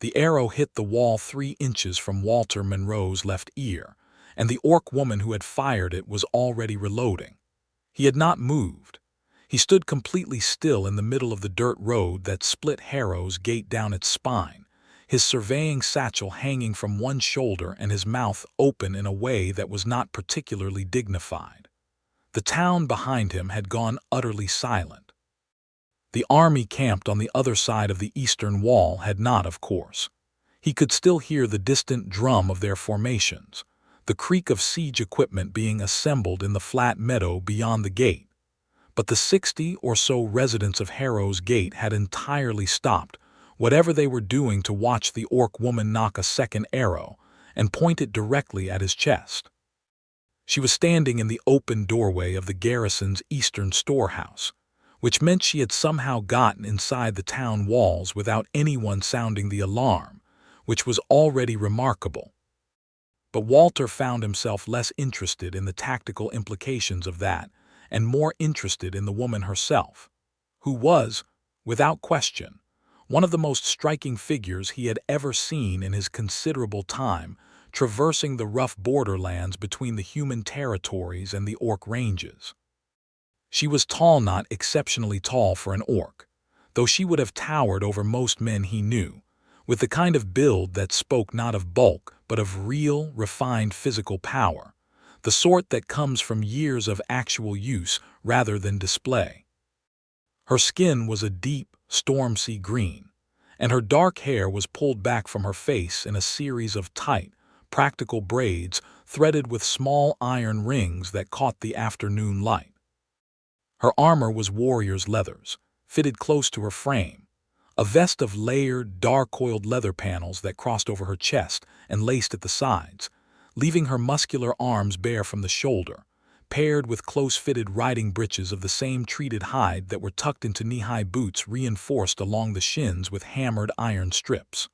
The arrow hit the wall 3 inches from Walter Monroe's left ear, and the orc woman who had fired it was already reloading. He had not moved. He stood completely still in the middle of the dirt road that split Harrow's gate down its spine, his surveying satchel hanging from one shoulder and his mouth open in a way that was not particularly dignified. The town behind him had gone utterly silent. The army camped on the other side of the eastern wall had not, of course. He could still hear the distant drum of their formations, the creak of siege equipment being assembled in the flat meadow beyond the gate. But the 60 or so residents of Harrow's gate had entirely stopped whatever they were doing to watch the orc woman knock a second arrow and point it directly at his chest. She was standing in the open doorway of the garrison's eastern storehouse, which meant she had somehow gotten inside the town walls without anyone sounding the alarm, which was already remarkable. But Walter found himself less interested in the tactical implications of that and more interested in the woman herself, who was, without question, one of the most striking figures he had ever seen in his considerable time traversing the rough borderlands between the human territories and the orc ranges. She was tall, not exceptionally tall for an orc, though she would have towered over most men he knew, with the kind of build that spoke not of bulk but of real, refined physical power, the sort that comes from years of actual use rather than display. Her skin was a deep, storm sea green, and her dark hair was pulled back from her face in a series of tight, practical braids threaded with small iron rings that caught the afternoon light. Her armor was warrior's leathers, fitted close to her frame, a vest of layered, dark-coiled leather panels that crossed over her chest and laced at the sides, leaving her muscular arms bare from the shoulder, paired with close-fitted riding breeches of the same treated hide that were tucked into knee-high boots reinforced along the shins with hammered iron strips.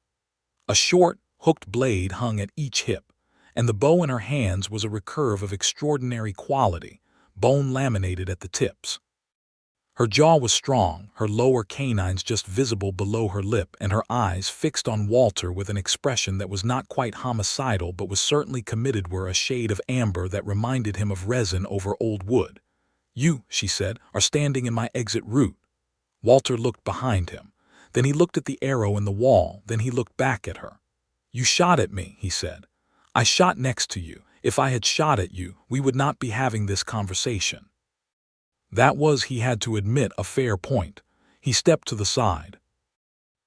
A short, hooked blade hung at each hip, and the bow in her hands was a recurve of extraordinary quality, bone-laminated at the tips. Her jaw was strong, her lower canines just visible below her lip, and her eyes fixed on Walter with an expression that was not quite homicidal but was certainly committed, were a shade of amber that reminded him of resin over old wood. "You," she said, "are standing in my exit route." Walter looked behind him. Then he looked at the arrow in the wall, then he looked back at her. "You shot at me," he said. "I shot next to you. If I had shot at you, we would not be having this conversation." That was, he had to admit, a fair point. He stepped to the side.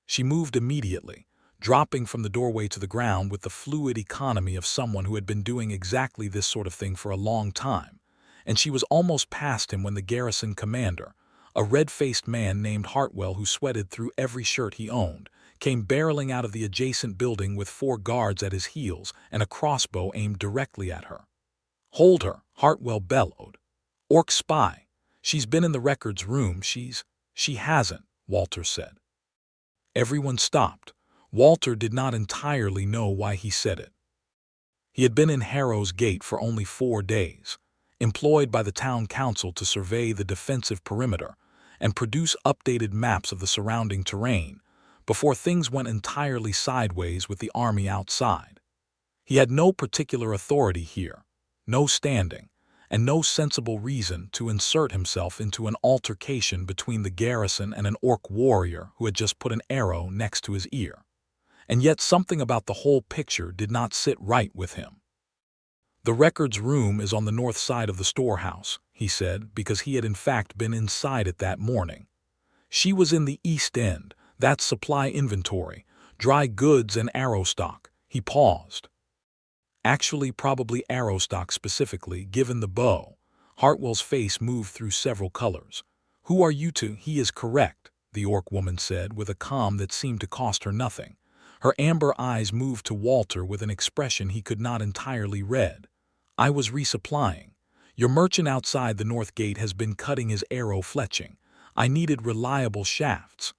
She moved immediately, dropping from the doorway to the ground with the fluid economy of someone who had been doing exactly this sort of thing for a long time, and she was almost past him when the garrison commander, a red-faced man named Hartwell who sweated through every shirt he owned, came barreling out of the adjacent building with 4 guards at his heels and a crossbow aimed directly at her. "Hold her," Hartwell bellowed. "Orc spy. She's been in the records room. She hasn't," Walter said. Everyone stopped. Walter did not entirely know why he said it. He had been in Harrow's gate for only 4 days, employed by the town council to survey the defensive perimeter and produce updated maps of the surrounding terrain, before things went entirely sideways with the army outside. He had no particular authority here, no standing, and no sensible reason to insert himself into an altercation between the garrison and an orc warrior who had just put an arrow next to his ear. And yet something about the whole picture did not sit right with him. "The records room is on the north side of the storehouse," he said, because he had in fact been inside it that morning. "She was in the east end. That's supply inventory, dry goods and arrow stock." He paused. "Actually, probably arrow stock specifically, given the bow." Hartwell's face moved through several colors. "Who are you to—" "He is correct," the orc woman said with a calm that seemed to cost her nothing. Her amber eyes moved to Walter with an expression he could not entirely read. "I was resupplying. Your merchant outside the north gate has been cutting his arrow fletching. I needed reliable shafts."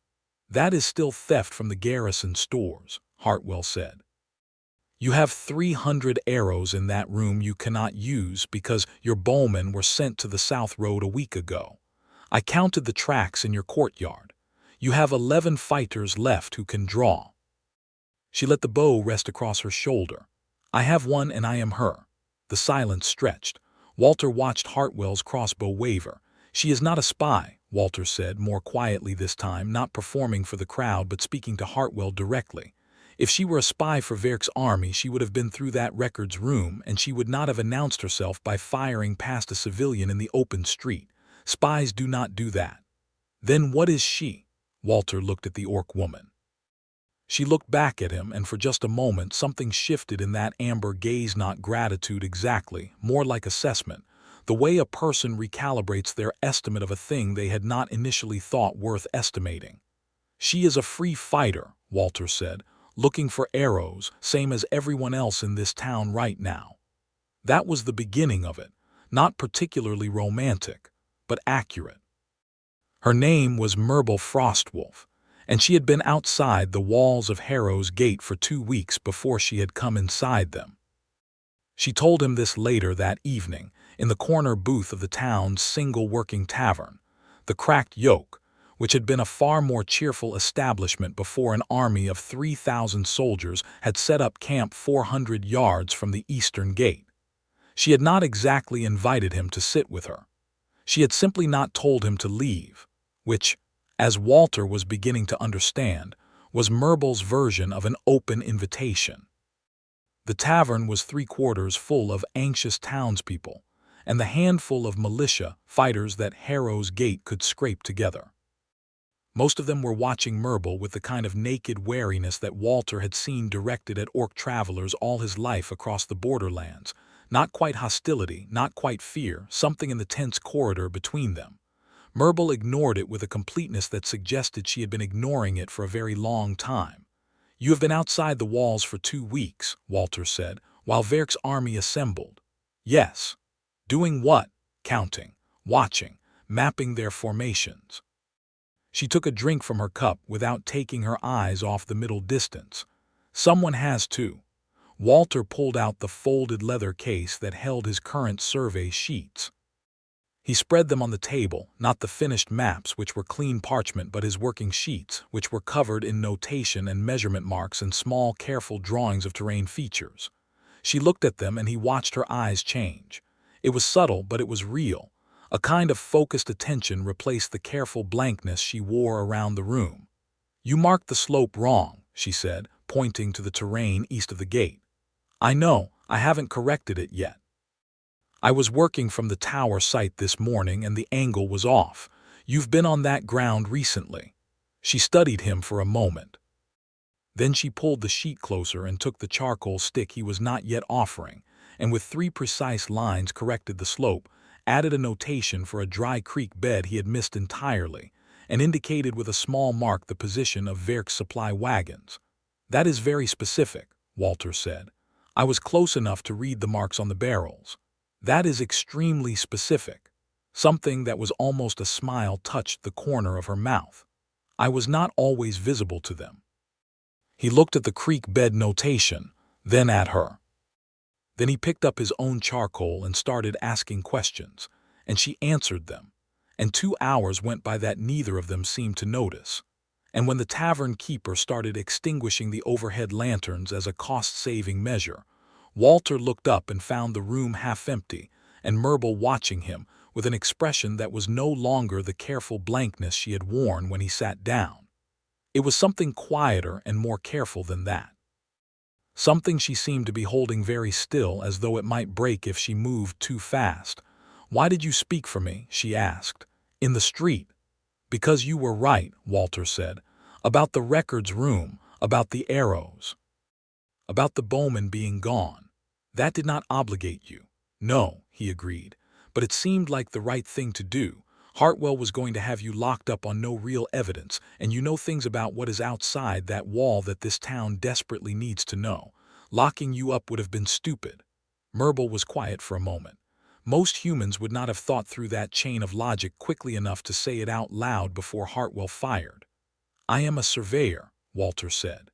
"That is still theft from the garrison stores," Hartwell said. "You have 300 arrows in that room you cannot use because your bowmen were sent to the South Road a week ago. I counted the tracks in your courtyard. You have 11 fighters left who can draw." She let the bow rest across her shoulder. "I have one and I am her." The silence stretched. Walter watched Hartwell's crossbow waver. "She is not a spy," Walter said, more quietly this time, not performing for the crowd but speaking to Hartwell directly. "If she were a spy for Verk's army, she would have been through that records room, and she would not have announced herself by firing past a civilian in the open street. Spies do not do that." "Then what is she?" Walter looked at the orc woman. She looked back at him, and for just a moment something shifted in that amber gaze, not gratitude exactly, more like assessment, the way a person recalibrates their estimate of a thing they had not initially thought worth estimating. "She is a free fighter," Walter said, "looking for arrows, same as everyone else in this town right now." That was the beginning of it, not particularly romantic, but accurate. Her name was Murbul Frostwolf, and she had been outside the walls of Harrow's gate for 2 weeks before she had come inside them. She told him this later that evening, in the corner booth of the town's single working tavern, the Cracked Yoke, which had been a far more cheerful establishment before an army of 3,000 soldiers had set up camp 400 yards from the eastern gate. She had not exactly invited him to sit with her. She had simply not told him to leave, which, as Walter was beginning to understand, was Murbul's version of an open invitation. The tavern was 3/4 full of anxious townspeople, and the handful of militia fighters that Harrow's gate could scrape together. Most of them were watching Murbul with the kind of naked wariness that Walter had seen directed at orc travelers all his life across the borderlands. Not quite hostility, not quite fear, something in the tense corridor between them. Murbul ignored it with a completeness that suggested she had been ignoring it for a very long time. "You have been outside the walls for 2 weeks, Walter said, while Verk's army assembled." "Yes." "Doing what?" "Counting, watching, mapping their formations." She took a drink from her cup without taking her eyes off the middle distance. "Someone has to." Walter pulled out the folded leather case that held his current survey sheets. He spread them on the table, not the finished maps, which were clean parchment, but his working sheets, which were covered in notation and measurement marks and small, careful drawings of terrain features. She looked at them, and he watched her eyes change. It was subtle, but it was real. A kind of focused attention replaced the careful blankness she wore around the room. "You marked the slope wrong," she said, pointing to the terrain east of the gate. "I know, I haven't corrected it yet. I was working from the tower site this morning and the angle was off. You've been on that ground recently." She studied him for a moment. Then she pulled the sheet closer and took the charcoal stick he was not yet offering, and with 3 precise lines corrected the slope, added a notation for a dry creek bed he had missed entirely, and indicated with a small mark the position of Verk's supply wagons. "That is very specific," Walter said. "I was close enough to read the marks on the barrels." "That is extremely specific." Something that was almost a smile touched the corner of her mouth. "I was not always visible to them." He looked at the creek bed notation, then at her. Then he picked up his own charcoal and started asking questions, and she answered them, and 2 hours went by that neither of them seemed to notice. And when the tavern keeper started extinguishing the overhead lanterns as a cost-saving measure, Walter looked up and found the room half empty, and Murbul watching him with an expression that was no longer the careful blankness she had worn when he sat down. It was something quieter and more careful than that. Something she seemed to be holding very still, as though it might break if she moved too fast. "Why did you speak for me?" she asked. "In the street." "Because you were right," Walter said. "About the records room, about the arrows, about the bowman being gone. That did not obligate you." "No," he agreed, "but it seemed like the right thing to do. Hartwell was going to have you locked up on no real evidence, and you know things about what is outside that wall that this town desperately needs to know. Locking you up would have been stupid." Murbul was quiet for a moment. Most humans would not have thought through that chain of logic quickly enough to say it out loud before Hartwell fired. "I am a surveyor," Walter said.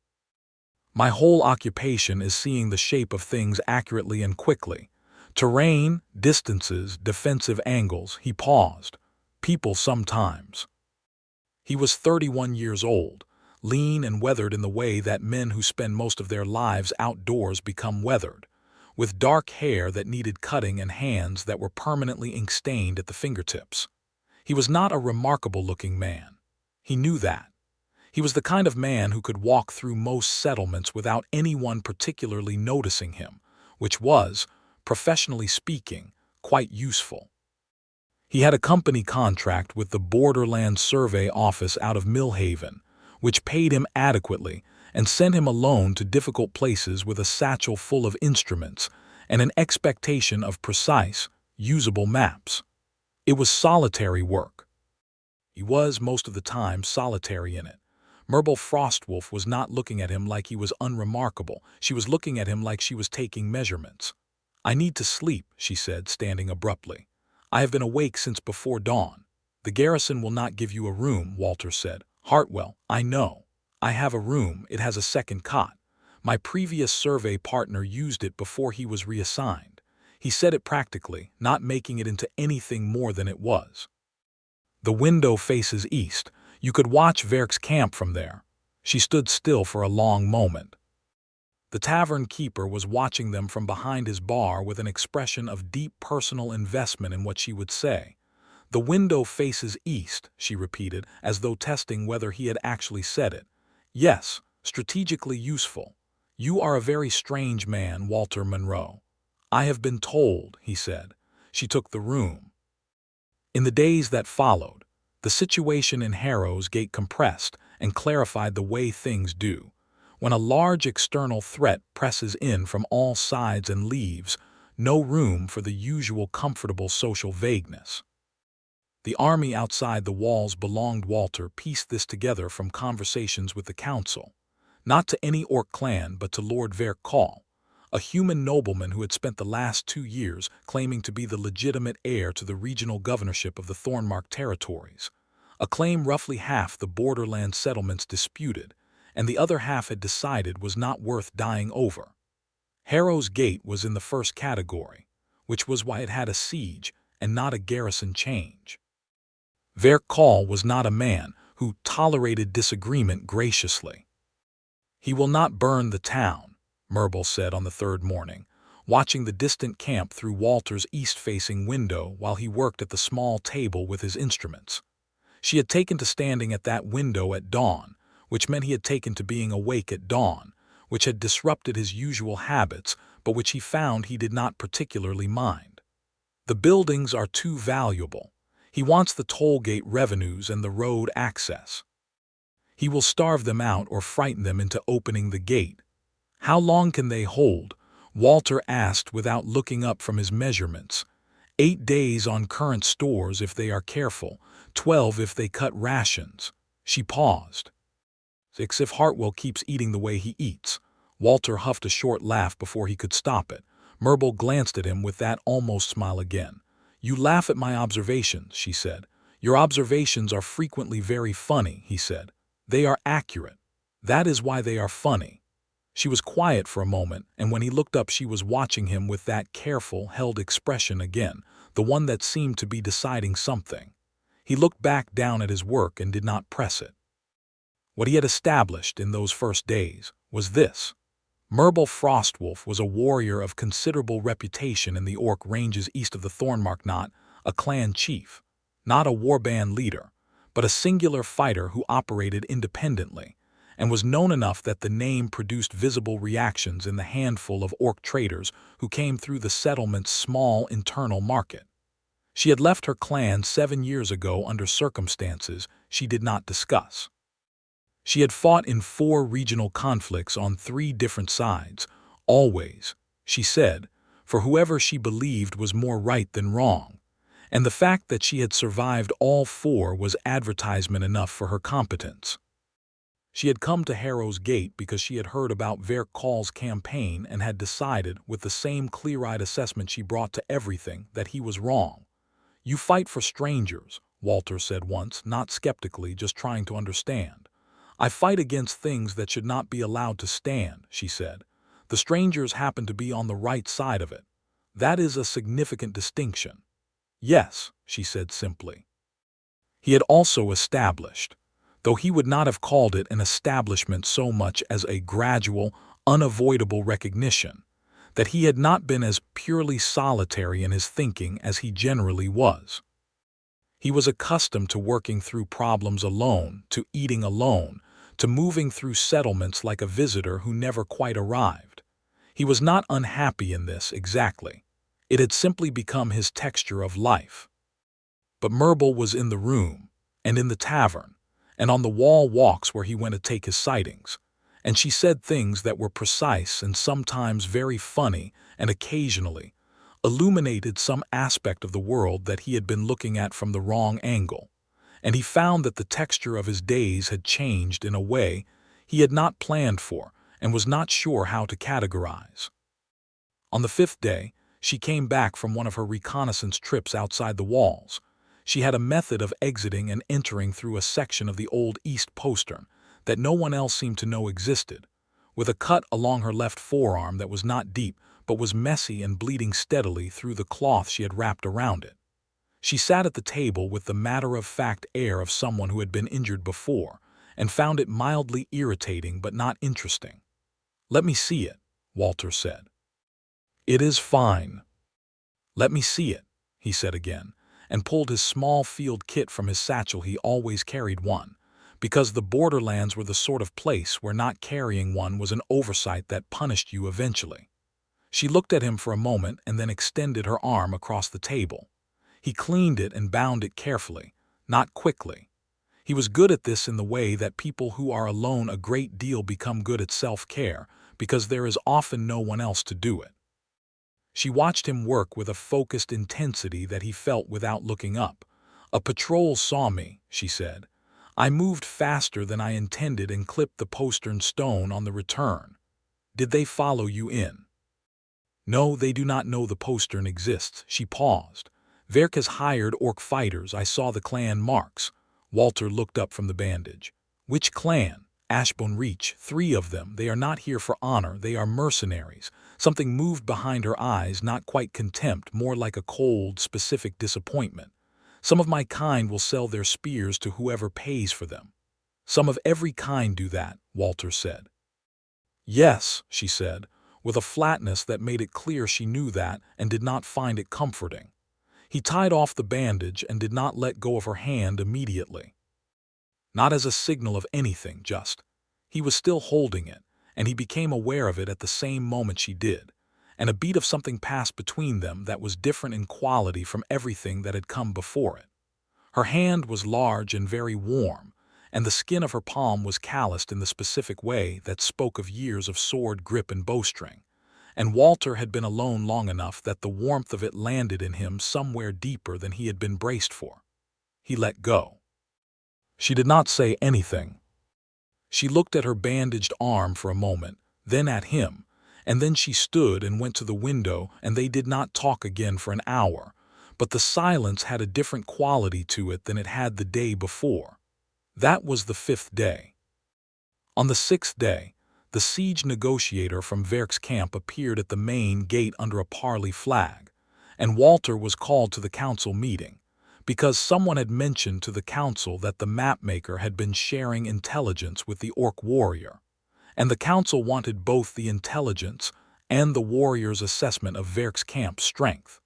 "My whole occupation is seeing the shape of things accurately and quickly. Terrain, distances, defensive angles." He paused. "People sometimes." He was 31 years old. lean and weathered in the way that men who spend most of their lives outdoors become weathered, with dark hair that needed cutting and hands that were permanently ink-stained at the fingertips. He was not a remarkable-looking man. He knew that. He was the kind of man who could walk through most settlements without anyone particularly noticing him, which was, professionally speaking, quite useful. He had a company contract with the Borderland Survey Office out of Millhaven, which paid him adequately and sent him alone to difficult places with a satchel full of instruments and an expectation of precise, usable maps. It was solitary work. He was, most of the time, solitary in it. Murbul Frostwolf was not looking at him like he was unremarkable. She was looking at him like she was taking measurements. "I need to sleep," she said, standing abruptly. "I have been awake since before dawn." "The garrison will not give you a room," Walter said. "Hartwell, I know. I have a room. It has a second cot. My previous survey partner used it before he was reassigned." He said it practically, not making it into anything more than it was. "The window faces east. You could watch Verk's camp from there." She stood still for a long moment. The tavern keeper was watching them from behind his bar with an expression of deep personal investment in what she would say. "The window faces east," she repeated, as though testing whether he had actually said it. "Yes, strategically useful. You are a very strange man, Walter Monroe." "I have been told," he said. She took the room. In the days that followed, the situation in Harrow's Gate compressed and clarified the way things do. When a large external threat presses in from all sides and leaves no room for the usual comfortable social vagueness. The army outside the walls belonged. Walter pieced this together from conversations with the council. Not to any Orc clan, but to Lord Verk, a human nobleman who had spent the last 2 years claiming to be the legitimate heir to the regional governorship of the Thornmark territories, a claim roughly half the borderland settlements disputed, and the other half had decided was not worth dying over. Harrow's Gate was in the first category, which was why it had a siege and not a garrison change. Verk was not a man who tolerated disagreement graciously. "He will not burn the town," Murbul said on the third morning, watching the distant camp through Walter's east-facing window while he worked at the small table with his instruments. She had taken to standing at that window at dawn, which meant he had taken to being awake at dawn, which had disrupted his usual habits, but which he found he did not particularly mind. "The buildings are too valuable. He wants the toll gate revenues and the road access. He will starve them out or frighten them into opening the gate." "How long can they hold?" Walter asked without looking up from his measurements. 8 days on current stores if they are careful, 12 if they cut rations." She paused. 6 if Hartwell keeps eating the way he eats. Walter huffed a short laugh before he could stop it. Murbul glanced at him with that almost smile again. "You laugh at my observations," she said. "Your observations are frequently very funny," he said. "They are accurate. That is why they are funny." She was quiet for a moment, and when he looked up she was watching him with that careful, held expression again, the one that seemed to be deciding something. He looked back down at his work and did not press it. What he had established in those first days was this. Murbul Frostwolf was a warrior of considerable reputation in the Orc ranges east of the Thornmark, not a clan chief, not a warband leader, but a singular fighter who operated independently, and was known enough that the name produced visible reactions in the handful of Orc traders who came through the settlement's small internal market. She had left her clan 7 years ago under circumstances she did not discuss. She had fought in 4 regional conflicts on 3 different sides, always, she said, for whoever she believed was more right than wrong, and the fact that she had survived all 4 was advertisement enough for her competence. She had come to Harrow's Gate because she had heard about Verk's campaign and had decided, with the same clear-eyed assessment she brought to everything, that he was wrong. "You fight for strangers," Walter said once, not skeptically, just trying to understand. "I fight against things that should not be allowed to stand," she said. "The strangers happen to be on the right side of it. That is a significant distinction." "Yes," she said simply. He had also established though he would not have called it an establishment so much as a gradual, unavoidable recognition that he had not been as purely solitary in his thinking as he generally was. He was accustomed to working through problems alone, to eating alone, to moving through settlements like a visitor who never quite arrived. He was not unhappy in this, exactly. It had simply become his texture of life. But Murbul was in the room, and in the tavern, and on the wall walks where he went to take his sightings, and she said things that were precise and sometimes very funny, and occasionally illuminated some aspect of the world that he had been looking at from the wrong angle, and he found that the texture of his days had changed in a way he had not planned for and was not sure how to categorize. On the 5th day, she came back from one of her reconnaissance trips outside the walls. She had a method of exiting and entering through a section of the old east postern that no one else seemed to know existed, with a cut along her left forearm that was not deep but was messy and bleeding steadily through the cloth she had wrapped around it. She sat at the table with the matter-of-fact air of someone who had been injured before, and found it mildly irritating but not interesting. "Let me see it," Walter said. "It is fine." "Let me see it," he said again, and pulled his small field kit from his satchel. He always carried one, because the borderlands were the sort of place where not carrying one was an oversight that punished you eventually. She looked at him for a moment and then extended her arm across the table. He cleaned it and bound it carefully, not quickly. He was good at this in the way that people who are alone a great deal become good at self-care, because there is often no one else to do it. She watched him work with a focused intensity that he felt without looking up. "A patrol saw me," she said. "I moved faster than I intended and clipped the postern stone on the return. Did they follow you in?" "No, they do not know the postern exists." She paused. "Verk has hired orc fighters. I saw the clan marks." Walter looked up from the bandage. "Which clan?" "Ashbone Reach. 3 of them. They are not here for honor. They are mercenaries." Something moved behind her eyes, not quite contempt, more like a cold, specific disappointment. "Some of my kind will sell their spears to whoever pays for them." "Some of every kind do that," Walter said. "Yes," she said, with a flatness that made it clear she knew that and did not find it comforting. He tied off the bandage and did not let go of her hand immediately. Not as a signal of anything, just. He was still holding it, and he became aware of it at the same moment she did, and a beat of something passed between them that was different in quality from everything that had come before it. Her hand was large and very warm, and the skin of her palm was calloused in the specific way that spoke of years of sword grip and bowstring, and Walter had been alone long enough that the warmth of it landed in him somewhere deeper than he had been braced for. He let go. She did not say anything. She looked at her bandaged arm for a moment, then at him, and then she stood and went to the window, and they did not talk again for an hour, but the silence had a different quality to it than it had the day before. That was the 5th day. On the 6th day, the siege negotiator from Verk's camp appeared at the main gate under a parley flag, and Walter was called to the council meeting, because someone had mentioned to the council that the mapmaker had been sharing intelligence with the orc warrior, and the council wanted both the intelligence and the warrior's assessment of Verk's camp strength.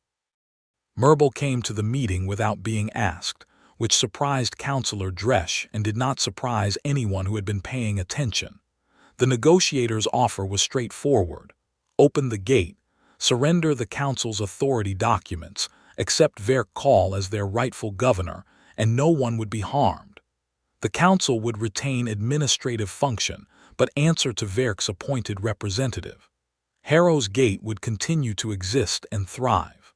Murbul came to the meeting without being asked, which surprised Councillor Dresch and did not surprise anyone who had been paying attention. The negotiator's offer was straightforward. Open the gate, surrender the council's authority documents, accept Verk Call as their rightful governor, and no one would be harmed. The council would retain administrative function, but answer to Verk's appointed representative. Harrow's gate would continue to exist and thrive.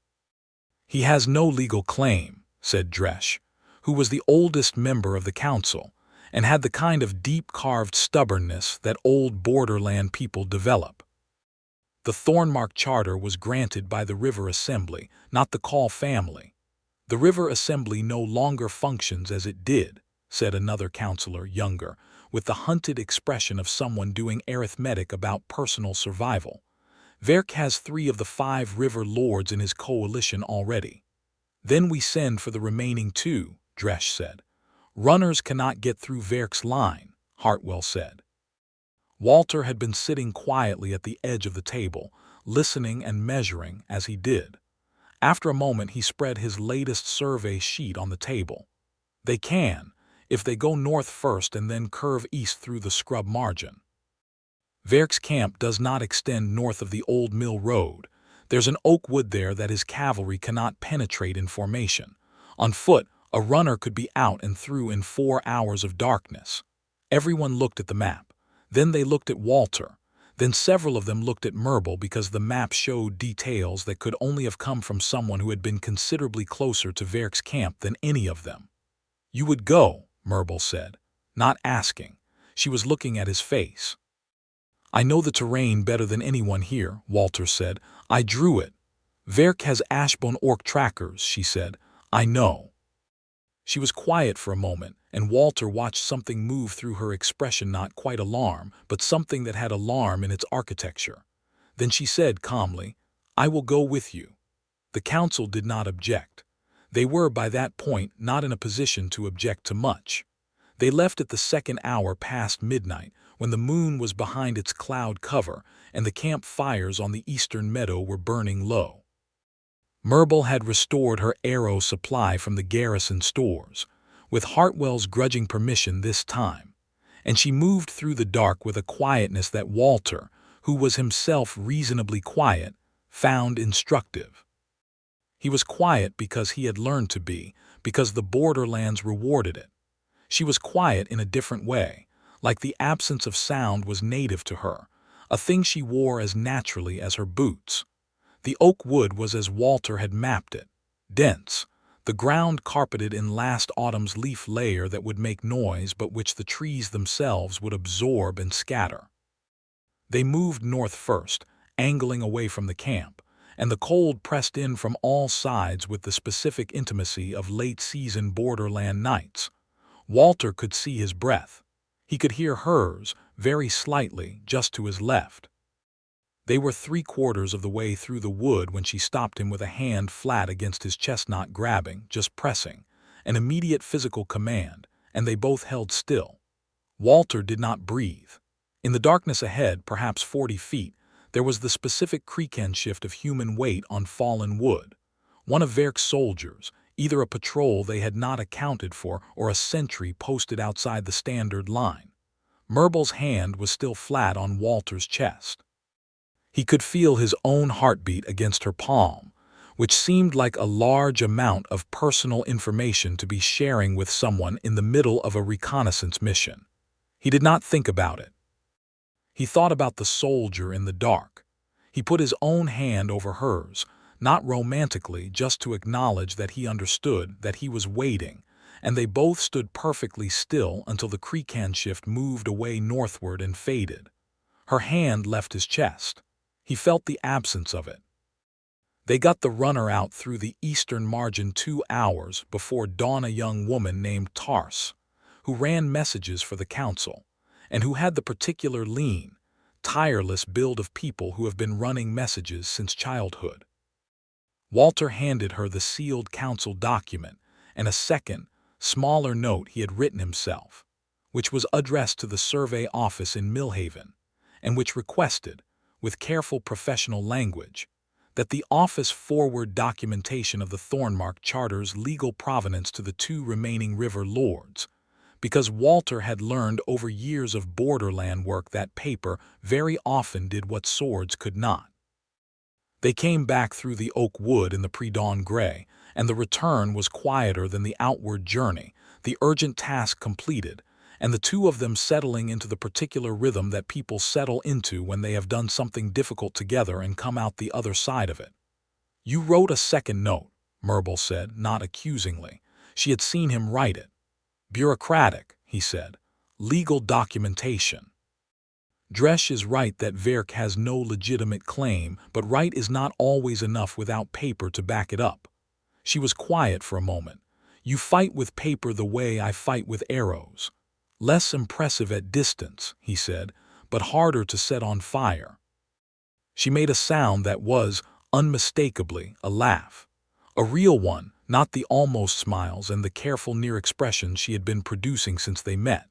"He has no legal claim," said Dresch, who was the oldest member of the council, and had the kind of deep-carved stubbornness that old borderland people develop. "The Thornmark Charter was granted by the River Assembly, not the Call family." "The River Assembly no longer functions as it did," said another councillor, younger, with the hunted expression of someone doing arithmetic about personal survival. "Verk has 3 of the 5 river lords in his coalition already." "Then we send for the remaining 2, Dresch said. Runners cannot get through Verk's line, Hartwell said. Walter had been sitting quietly at the edge of the table, listening and measuring as he did. After a moment he spread his latest survey sheet on the table. They can, if they go north first and then curve east through the scrub margin. Verk's camp does not extend north of the old mill road. There's an oak wood there that his cavalry cannot penetrate in formation. On foot, a runner could be out and through in 4 hours of darkness. Everyone looked at the map. Then they looked at Walter. Then several of them looked at Murbul because the map showed details that could only have come from someone who had been considerably closer to Verk's camp than any of them. "You would go," Murbul said, not asking. She was looking at his face. "I know the terrain better than anyone here," Walter said. "I drew it." "Verk has Ashbone orc trackers," she said. "I know." She was quiet for a moment, and Walter watched something move through her expression, not quite alarm, but something that had alarm in its architecture. Then she said calmly, "I will go with you." The council did not object. They were, by that point, not in a position to object to much. They left at the second hour past midnight, when the moon was behind its cloud cover and the camp fires on the eastern meadow were burning low. Murbul had restored her arrow supply from the garrison stores, with Hartwell's grudging permission this time, and she moved through the dark with a quietness that Walter, who was himself reasonably quiet, found instructive. He was quiet because he had learned to be, because the borderlands rewarded it. She was quiet in a different way, like the absence of sound was native to her, a thing she wore as naturally as her boots. The oak wood was as Walter had mapped it, dense, the ground carpeted in last autumn's leaf layer that would make noise but which the trees themselves would absorb and scatter. They moved north first, angling away from the camp, and the cold pressed in from all sides with the specific intimacy of late-season borderland nights. Walter could see his breath. He could hear hers, very slightly, just to his left. They were 3/4 of the way through the wood when she stopped him with a hand flat against his chest, not grabbing, just pressing, an immediate physical command, and they both held still. Walter did not breathe. In the darkness ahead, perhaps 40 feet, there was the specific creak shift of human weight on fallen wood. One of Verk's soldiers, either a patrol they had not accounted for or a sentry posted outside the standard line. Murbul's hand was still flat on Walter's chest. He could feel his own heartbeat against her palm, which seemed like a large amount of personal information to be sharing with someone in the middle of a reconnaissance mission. He did not think about it. He thought about the soldier in the dark. He put his own hand over hers, not romantically, just to acknowledge that he understood, that he was waiting, and they both stood perfectly still until the creak shift moved away northward and faded. Her hand left his chest. He felt the absence of it. They got the runner out through the eastern margin 2 hours before dawn. A young woman named Tarse, who ran messages for the council, and who had the particular lean, tireless build of people who have been running messages since childhood. Walter handed her the sealed council document and a second, smaller note he had written himself, which was addressed to the survey office in Millhaven, and which requested, with careful professional language, that the office forward documentation of the Thornmark Charter's legal provenance to the 2 remaining river lords, because Walter had learned over years of borderland work that paper very often did what swords could not. They came back through the oak wood in the pre-dawn gray, and the return was quieter than the outward journey, the urgent task completed, and the 2 of them settling into the particular rhythm that people settle into when they have done something difficult together and come out the other side of it. "You wrote a second note," Murbul said, not accusingly. She had seen him write it. "Bureaucratic," he said. "Legal documentation." Dresch is right that Verk has no legitimate claim, but right is not always enough without paper to back it up. She was quiet for a moment. "You fight with paper the way I fight with arrows. Less impressive at distance," he said, "but harder to set on fire." She made a sound that was, unmistakably, a laugh. "A real one," not the almost smiles and the careful near expressions she had been producing since they met.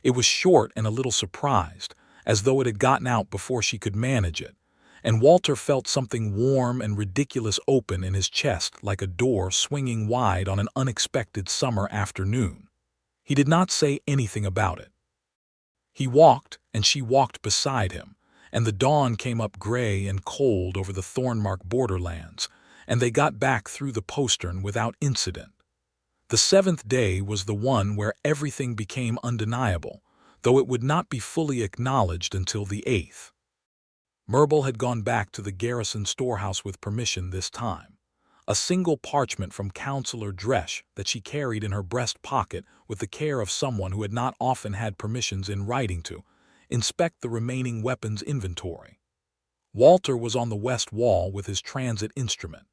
It was short and a little surprised, as though it had gotten out before she could manage it, and Walter felt something warm and ridiculous open in his chest like a door swinging wide on an unexpected summer afternoon. He did not say anything about it. He walked, and she walked beside him, and the dawn came up gray and cold over the thorn-marked borderlands, and they got back through the postern without incident. The seventh day was the one where everything became undeniable, though it would not be fully acknowledged until the 8th. Murbul had gone back to the garrison storehouse with permission this time. A single parchment from Councillor Dresch that she carried in her breast pocket with the care of someone who had not often had permissions in writing to inspect the remaining weapons inventory. Walter was on the west wall with his transit instrument,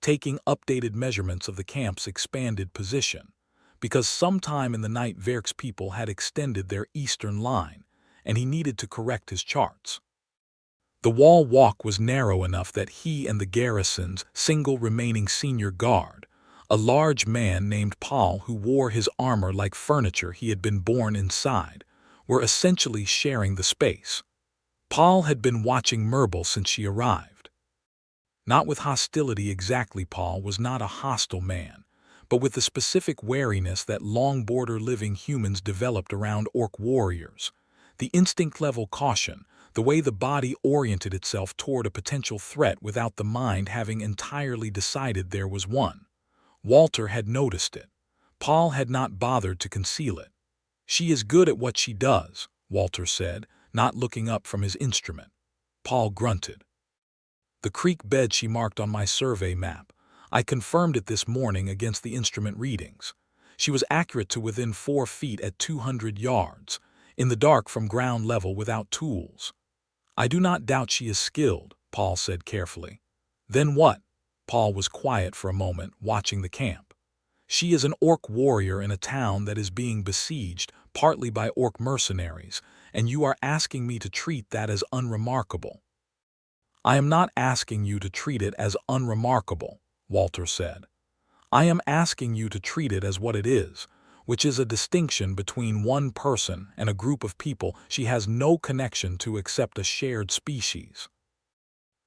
taking updated measurements of the camp's expanded position, because sometime in the night Verk's people had extended their eastern line, and he needed to correct his charts. The wall walk was narrow enough that he and the garrison's single remaining senior guard, a large man named Paul who wore his armor like furniture he had been born inside, were essentially sharing the space. Paul had been watching Murbul since she arrived. Not with hostility exactly. Paul was not a hostile man, but with the specific wariness that long border living humans developed around orc warriors. The instinct-level caution, the way the body oriented itself toward a potential threat without the mind having entirely decided there was one. Walter had noticed it. Paul had not bothered to conceal it. "She is good at what she does," Walter said, not looking up from his instrument. Paul grunted. "The creek bed she marked on my survey map. I confirmed it this morning against the instrument readings. She was accurate to within 4 feet at 200 yards, in the dark from ground level without tools." "I do not doubt she is skilled," Paul said carefully. "Then what?" Paul was quiet for a moment, watching the camp. "She is an orc warrior in a town that is being besieged, partly by orc mercenaries, and you are asking me to treat that as unremarkable." "I am not asking you to treat it as unremarkable," Walter said. "I am asking you to treat it as what it is, which is a distinction between one person and a group of people she has no connection to except a shared species."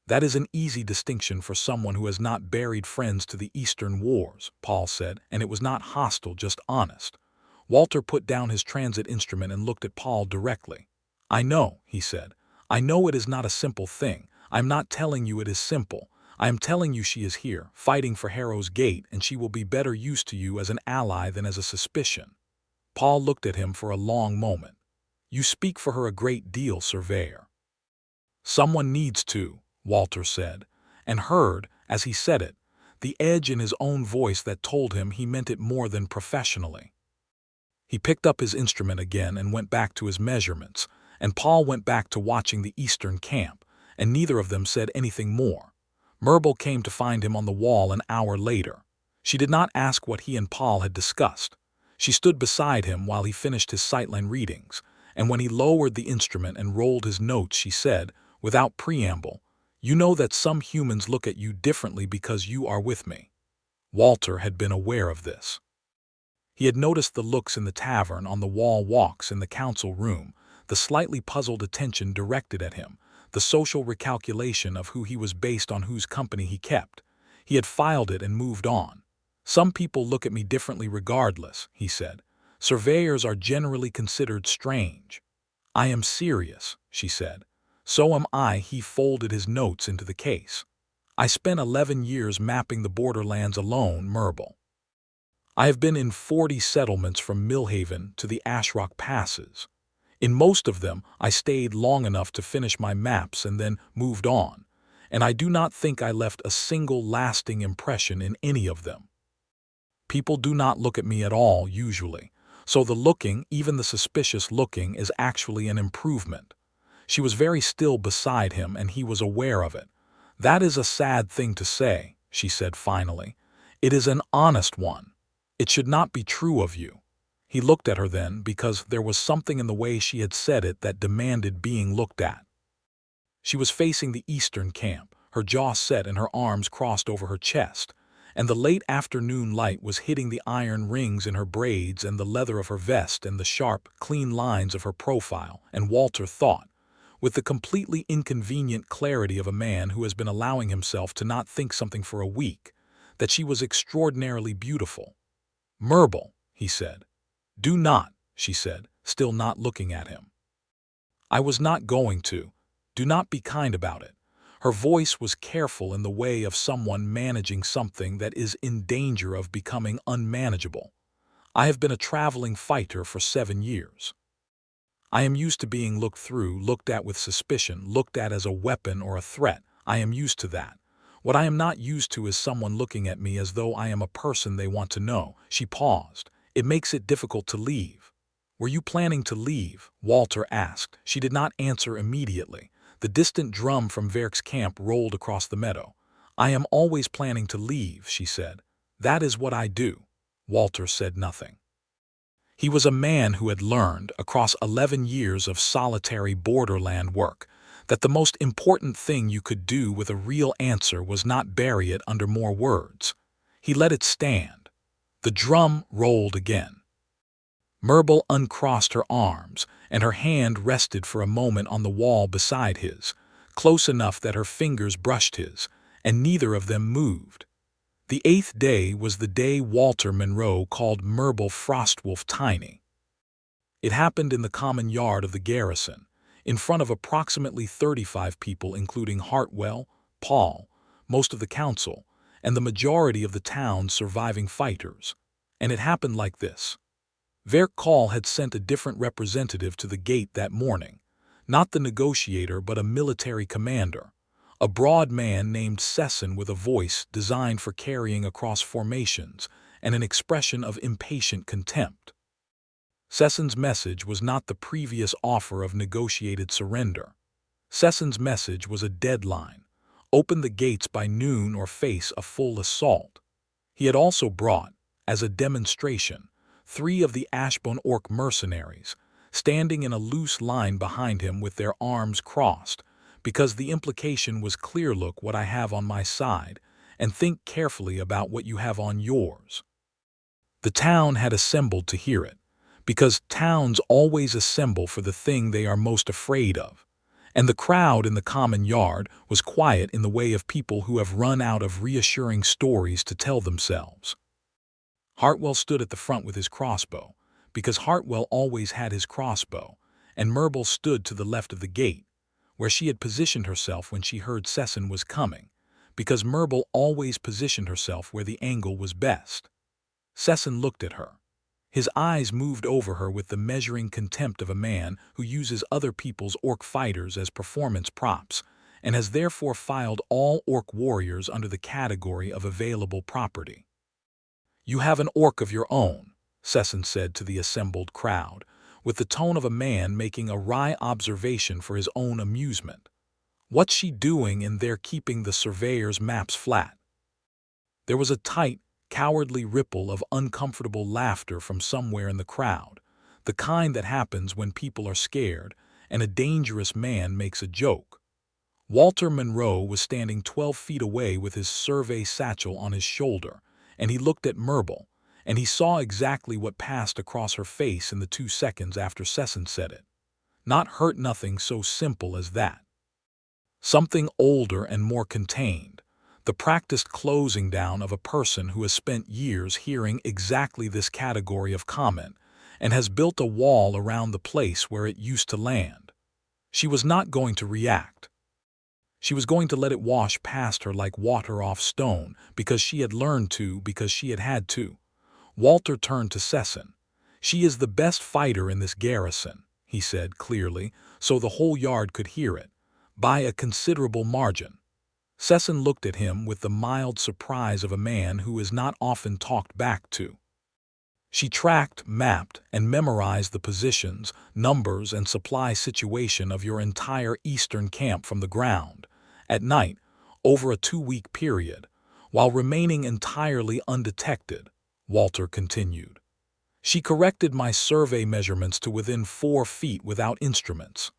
"That is an easy distinction for someone who has not buried friends to the Eastern Wars," Paul said, and it was not hostile, just honest. Walter put down his transit instrument and looked at Paul directly. "I know," he said. "I know it is not a simple thing. I am not telling you it is simple. I am telling you she is here, fighting for Harrow's gate, and she will be better used to you as an ally than as a suspicion." Paul looked at him for a long moment. "You speak for her a great deal, Surveyor." "Someone needs to," Walter said, and heard, as he said it, the edge in his own voice that told him he meant it more than professionally. He picked up his instrument again and went back to his measurements, and Paul went back to watching the eastern camp, and neither of them said anything more. Murbul came to find him on the wall an hour later. She did not ask what he and Paul had discussed. She stood beside him while he finished his sightline readings, and when he lowered the instrument and rolled his notes, she said, without preamble, "You know that some humans look at you differently because you are with me." Walter had been aware of this. He had noticed the looks in the tavern, on the wall walks in the council room, the slightly puzzled attention directed at him, the social recalculation of who he was based on whose company he kept. He had filed it and moved on. "Some people look at me differently regardless," he said. "Surveyors are generally considered strange." "I am serious," she said. "So am I." He folded his notes into the case. "I spent 11 years mapping the borderlands alone, Murbul. I have been in 40 settlements from Millhaven to the Ashrock Passes. In most of them, I stayed long enough to finish my maps and then moved on, and I do not think I left a single lasting impression in any of them. People do not look at me at all, usually, so the looking, even the suspicious looking, is actually an improvement." She was very still beside him, and he was aware of it. "That is a sad thing to say," she said finally. "It is an honest one. It should not be true of you." He looked at her then, because there was something in the way she had said it that demanded being looked at. She was facing the eastern camp, her jaw set and her arms crossed over her chest, and the late afternoon light was hitting the iron rings in her braids and the leather of her vest and the sharp, clean lines of her profile, and Walter thought, with the completely inconvenient clarity of a man who has been allowing himself to not think something for a week, that she was extraordinarily beautiful. "Murbul," he said. "Do not," she said, still not looking at him. "I was not going to. Do not be kind about it." Her voice was careful in the way of someone managing something that is in danger of becoming unmanageable. "I have been a traveling fighter for 7 years. I am used to being looked through, looked at with suspicion, looked at as a weapon or a threat. I am used to that. What I am not used to is someone looking at me as though I am a person they want to know." She paused. "It makes it difficult to leave." "Were you planning to leave?" Walter asked. She did not answer immediately. The distant drum from Verk's camp rolled across the meadow. "I am always planning to leave," she said. "That is what I do." Walter said nothing. He was a man who had learned, across 11 years of solitary borderland work, that the most important thing you could do with a real answer was not bury it under more words. He let it stand. The drum rolled again. Murbul uncrossed her arms, and her hand rested for a moment on the wall beside his, close enough that her fingers brushed his, and neither of them moved. The 8th day was the day Walter Monroe called Murbul Frostwolf tiny. It happened in the common yard of the garrison, in front of approximately 35 people including Hartwell, Paul, most of the council, and the majority of the town's surviving fighters. And it happened like this. Verk had sent a different representative to the gate that morning, not the negotiator but a military commander, a broad man named Sesson with a voice designed for carrying across formations and an expression of impatient contempt. Sesson's message was not the previous offer of negotiated surrender. Sesson's message was a deadline: open the gates by noon or face a full assault. He had also brought, as a demonstration, 3 of the Ashbone Orc mercenaries, standing in a loose line behind him with their arms crossed, because the implication was clear: look what I have on my side, and think carefully about what you have on yours. The town had assembled to hear it, because towns always assemble for the thing they are most afraid of, and the crowd in the common yard was quiet in the way of people who have run out of reassuring stories to tell themselves. Hartwell stood at the front with his crossbow, because Hartwell always had his crossbow, and Murbul stood to the left of the gate, where she had positioned herself when she heard Sesson was coming, because Murbul always positioned herself where the angle was best. Sesson looked at her. His eyes moved over her with the measuring contempt of a man who uses other people's orc fighters as performance props, and has therefore filed all orc warriors under the category of available property. "You have an orc of your own," Sesson said to the assembled crowd, with the tone of a man making a wry observation for his own amusement. "What's she doing in there keeping the surveyor's maps flat?" There was a tight, cowardly ripple of uncomfortable laughter from somewhere in the crowd, the kind that happens when people are scared and a dangerous man makes a joke. Walter Monroe was standing 12 feet away with his survey satchel on his shoulder, and he looked at Murbul, and he saw exactly what passed across her face in the 2 seconds after Sesson said it. Not hurt, nothing so simple as that. Something older and more contained, the practiced closing down of a person who has spent years hearing exactly this category of comment and has built a wall around the place where it used to land. She was not going to react. She was going to let it wash past her like water off stone, because she had learned to, because she had had to. Walter turned to Sesson. "She is the best fighter in this garrison," he said clearly, so the whole yard could hear it, "by a considerable margin." Sesson looked at him with the mild surprise of a man who is not often talked back to. "She tracked, mapped, and memorized the positions, numbers, and supply situation of your entire eastern camp from the ground, at night, over a 2-week period, while remaining entirely undetected," Walter continued. "She corrected my survey measurements to within 4 feet without instruments.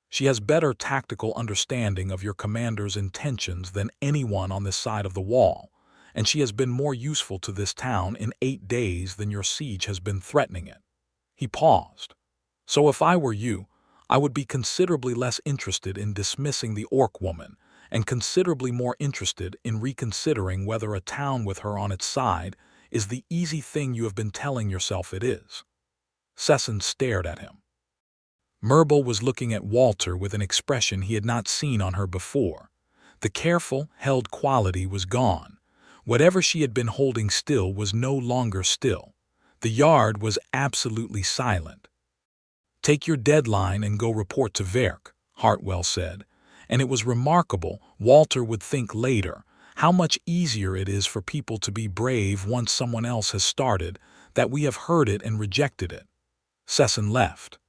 She has better tactical understanding of your commander's intentions than anyone on this side of the wall, and she has been more useful to this town in 8 days than your siege has been threatening it." He paused. "So if I were you, I would be considerably less interested in dismissing the orc woman, and considerably more interested in reconsidering whether a town with her on its side is the easy thing you have been telling yourself it is." Sesson stared at him. Murbul was looking at Walter with an expression he had not seen on her before. The careful, held quality was gone. Whatever she had been holding still was no longer still. The yard was absolutely silent. "Take your deadline and go report to Verk," Hartwell said, and it was remarkable, Walter would think later, how much easier it is for people to be brave once someone else has started, that we have heard it and rejected it. Sesson left.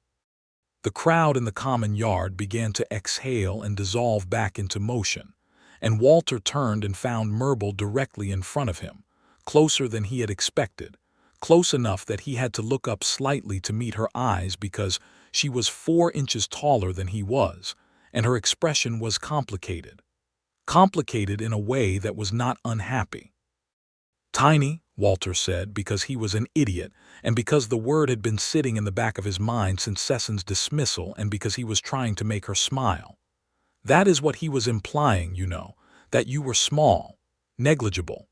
The crowd in the common yard began to exhale and dissolve back into motion, and Walter turned and found Murbul directly in front of him, closer than he had expected, close enough that he had to look up slightly to meet her eyes because she was 4 inches taller than he was, and her expression was complicated. Complicated in a way that was not unhappy. "Tiny," Walter said, because he was an idiot, and because the word had been sitting in the back of his mind since Sesson's dismissal, and because he was trying to make her smile. "That is what he was implying, you know, that you were small, negligible."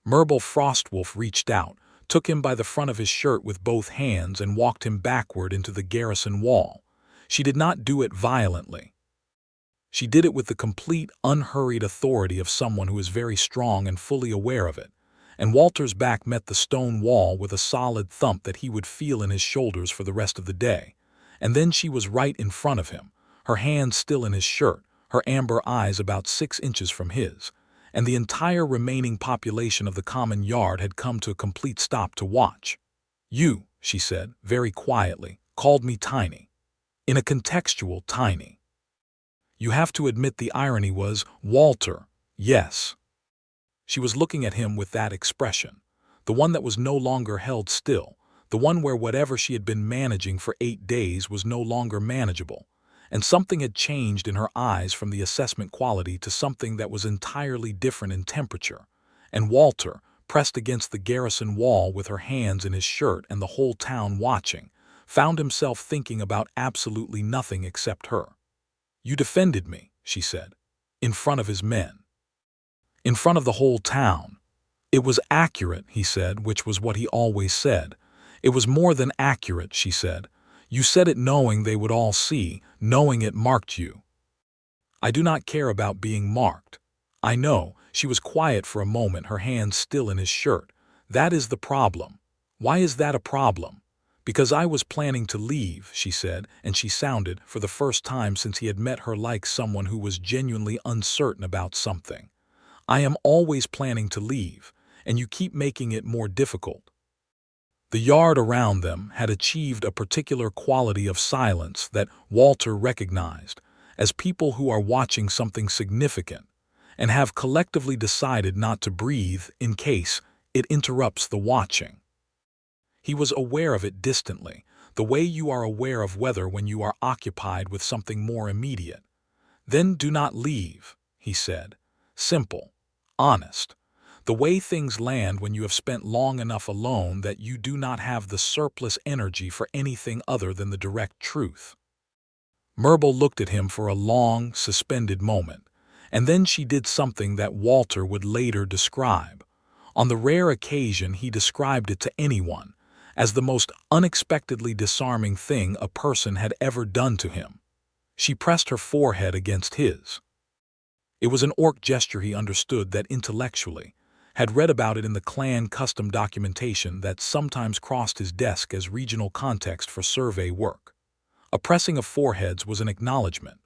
Murbul Frostwolf reached out, took him by the front of his shirt with both hands and walked him backward into the garrison wall. She did not do it violently. She did it with the complete, unhurried authority of someone who is very strong and fully aware of it, and Walter's back met the stone wall with a solid thump that he would feel in his shoulders for the rest of the day. And then she was right in front of him, her hands still in his shirt, her amber eyes about 6 inches from his, and the entire remaining population of the common yard had come to a complete stop to watch. "You," she said, very quietly, "called me tiny. In a contextual tiny. You have to admit the irony was, Walter, yes." She was looking at him with that expression, the one that was no longer held still, the one where whatever she had been managing for 8 days was no longer manageable, and something had changed in her eyes from the assessment quality to something that was entirely different in temperature, and Walter, pressed against the garrison wall with her hands in his shirt and the whole town watching, found himself thinking about absolutely nothing except her. "You defended me," she said, in front of his men. In front of the whole town. "It was accurate," he said, which was what he always said. "It was more than accurate," she said. "You said it knowing they would all see, knowing it marked you." "I do not care about being marked." "I know." She was quiet for a moment, her hands still in his shirt. "That is the problem." "Why is that a problem?" "Because I was planning to leave," she said, and she sounded, for the first time since he had met her, like someone who was genuinely uncertain about something. "I am always planning to leave, and you keep making it more difficult." The yard around them had achieved a particular quality of silence that Walter recognized as people who are watching something significant and have collectively decided not to breathe in case it interrupts the watching. He was aware of it distantly, the way you are aware of weather when you are occupied with something more immediate. "Then do not leave," he said. Simple. Honest. The way things land when you have spent long enough alone that you do not have the surplus energy for anything other than the direct truth. Murbul looked at him for a long, suspended moment, and then she did something that Walter would later describe. On the rare occasion he described it to anyone as the most unexpectedly disarming thing a person had ever done to him. She pressed her forehead against his. It was an orc gesture he understood that intellectually, had read about it in the clan custom documentation that sometimes crossed his desk as regional context for survey work. A pressing of foreheads was an acknowledgement,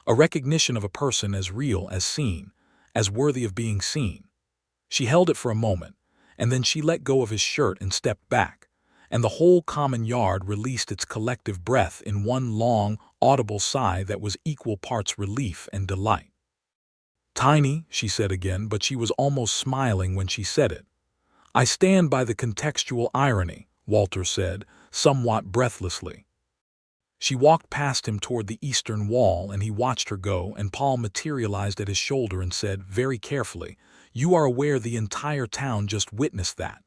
a recognition of a person as real as seen, as worthy of being seen. She held it for a moment, and then she let go of his shirt and stepped back, and the whole common yard released its collective breath in one long, audible sigh that was equal parts relief and delight. "Tiny," she said again, but she was almost smiling when she said it. "I stand by the contextual irony," Walter said, somewhat breathlessly. She walked past him toward the eastern wall, and he watched her go, and Paul materialized at his shoulder and said, very carefully, You are aware the entire town just witnessed that.